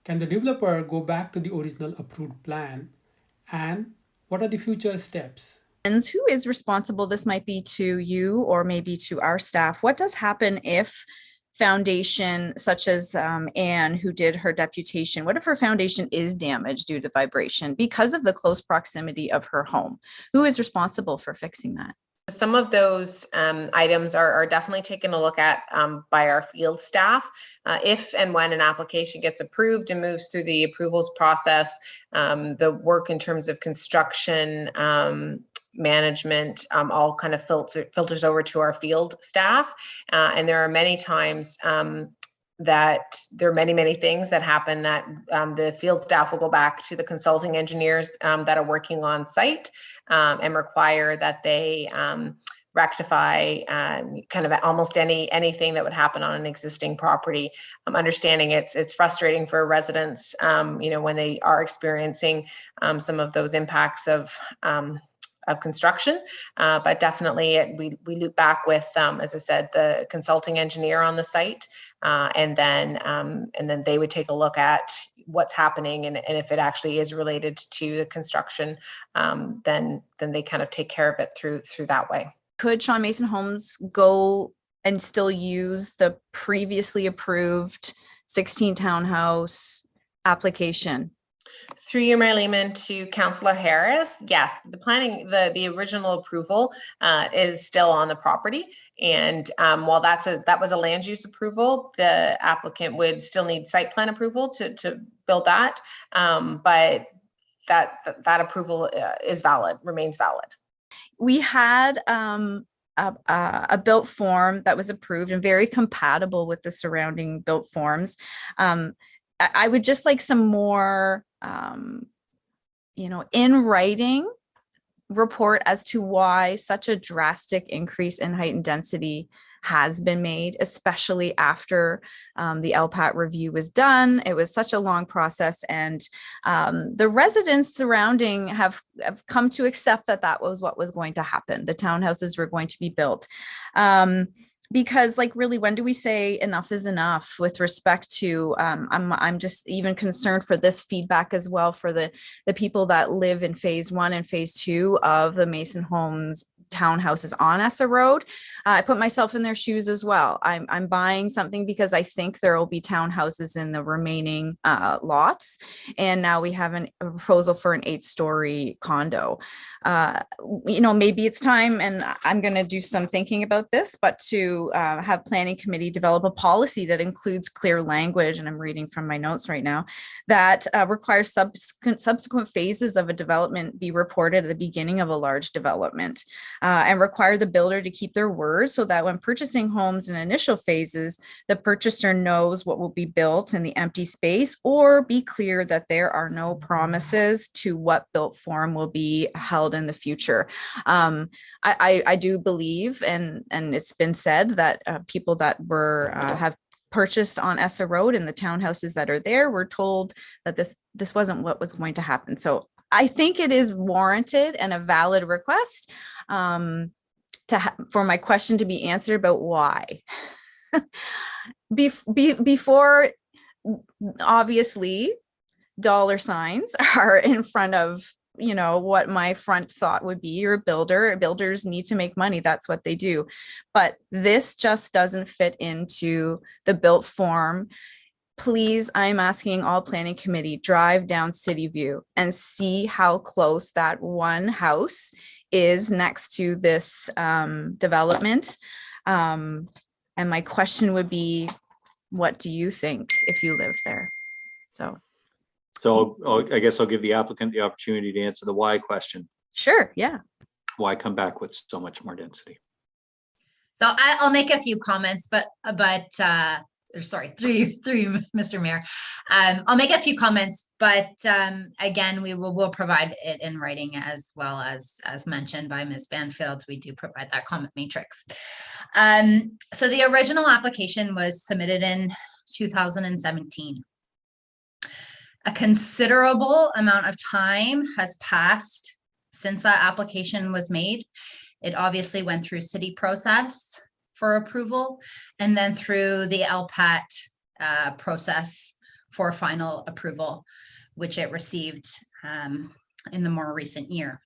Can the developer go back to the original approved plan? And what are the future steps?
Who is responsible? This might be to you or maybe to our staff. What does happen if foundation, such as Anne, who did her deputation, what if her foundation is damaged due to vibration because of the close proximity of her home? Who is responsible for fixing that?
Some of those items are definitely taken a look at by our field staff. If and when an application gets approved and moves through the approvals process, the work in terms of construction, management, all kind of filters over to our field staff. And there are many times that there are many things that happen that the field staff will go back to the consulting engineers that are working on site and require that they rectify kind of almost anything that would happen on an existing property. Understanding it's frustrating for residents, when they are experiencing some of those impacts of construction, but definitely we loop back with, as I said, the consulting engineer on the site, and then they would take a look at what's happening, and if it actually is related to the construction, then they kind of take care of it through that way.
Could Sean Mason Homes go and still use the previously approved 16 townhouse application?
Through you, Mayor Lehman, to Councillor Harris, yes, the planning, the original approval is still on the property. And while that was a land use approval, the applicant would still need site plan approval to build that. But that approval is valid, remains valid.
We had a built form that was approved and very compatible with the surrounding built forms. I would just like some more, in writing report as to why such a drastic increase in height and density has been made, especially after the LPAT review was done. It was such a long process, and the residents surrounding have come to accept that was what was going to happen. The townhouses were going to be built. Because really, when do we say enough is enough with respect to, I'm just even concerned for this feedback as well for the people that live in phase 1 and phase 2 of the Mason Homes townhouses on Essa Road. I put myself in their shoes as well. I'm buying something because I think there will be townhouses in the remaining lots. And now we have a proposal for an 8-story condo. Maybe it's time, and I'm going to do some thinking about this, but to have planning committee develop a policy that includes clear language, and I'm reading from my notes right now, that requires subsequent phases of a development be reported at the beginning of a large development. And require the builder to keep their word so that when purchasing homes in initial phases, the purchaser knows what will be built in the empty space, or be clear that there are no promises to what built form will be held in the future. I do believe, and it's been said that people that have purchased on Essa Road and the townhouses that are there were told that this wasn't what was going to happen. So I think it is warranted and a valid request for my question to be answered about why. Before, obviously, dollar signs are in front of what my front thought would be. You're a builder. Builders need to make money. That's what they do. But this just doesn't fit into the built form. Please, I'm asking all planning committee, drive down City View and see how close that one house is next to this development. And my question would be, what do you think if you lived there? So
I guess I'll give the applicant the opportunity to answer the why question.
Sure, yeah.
Why come back with so much more density?
So I'll make a few comments, but sorry, through you, Mr. Mayor. I'll make a few comments, but again, we'll provide it in writing as well as mentioned by Ms. Banfield. We do provide that comment matrix. So the original application was submitted in 2017. A considerable amount of time has passed since that application was made. It obviously went through city process for approval, and then through the LPAT process for final approval, which it received in the more recent year.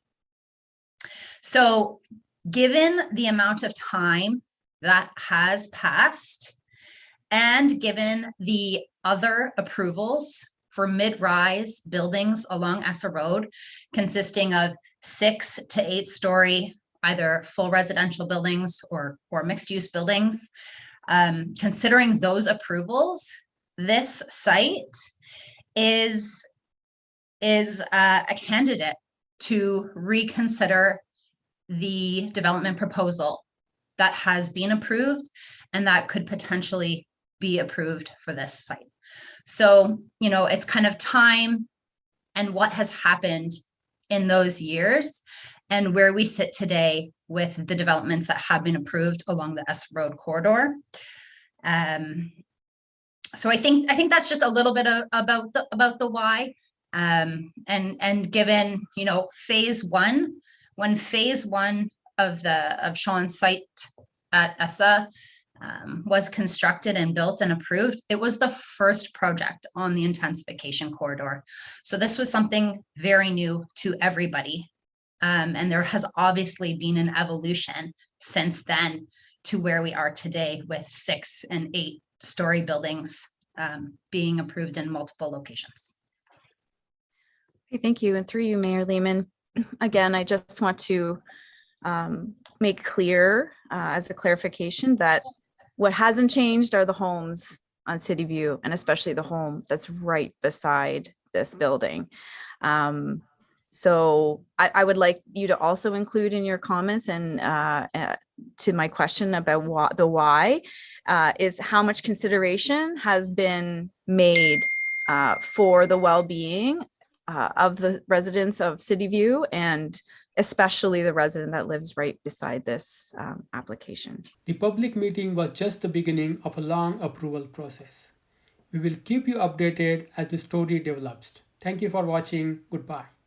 So given the amount of time that has passed, and given the other approvals for mid-rise buildings along Essa Road, consisting of 6 to 8-story either full residential buildings or mixed-use buildings. Considering those approvals, this site is a candidate to reconsider the development proposal that has been approved and that could potentially be approved for this site. So, it's kind of time and what has happened in those years and where we sit today with the developments that have been approved along the Essa Road corridor. So I think that's just a little bit about the why. And given, phase 1, when phase 1 of Sean's site at Essa was constructed and built and approved, it was the first project on the intensification corridor. So this was something very new to everybody. And there has obviously been an evolution since then to where we are today with 6- and 8-story buildings being approved in multiple locations.
Okay, thank you. And through you, Mayor Lehman, again, I just want to make clear as a clarification that what hasn't changed are the homes on City View, and especially the home that's right beside this building. So I would like you to also include in your comments and to my question about the why is how much consideration has been made for the well-being of the residents of City View, and especially the resident that lives right beside this application.
The public meeting was just the beginning of a long approval process. We will keep you updated as the story develops. Thank you for watching. Goodbye.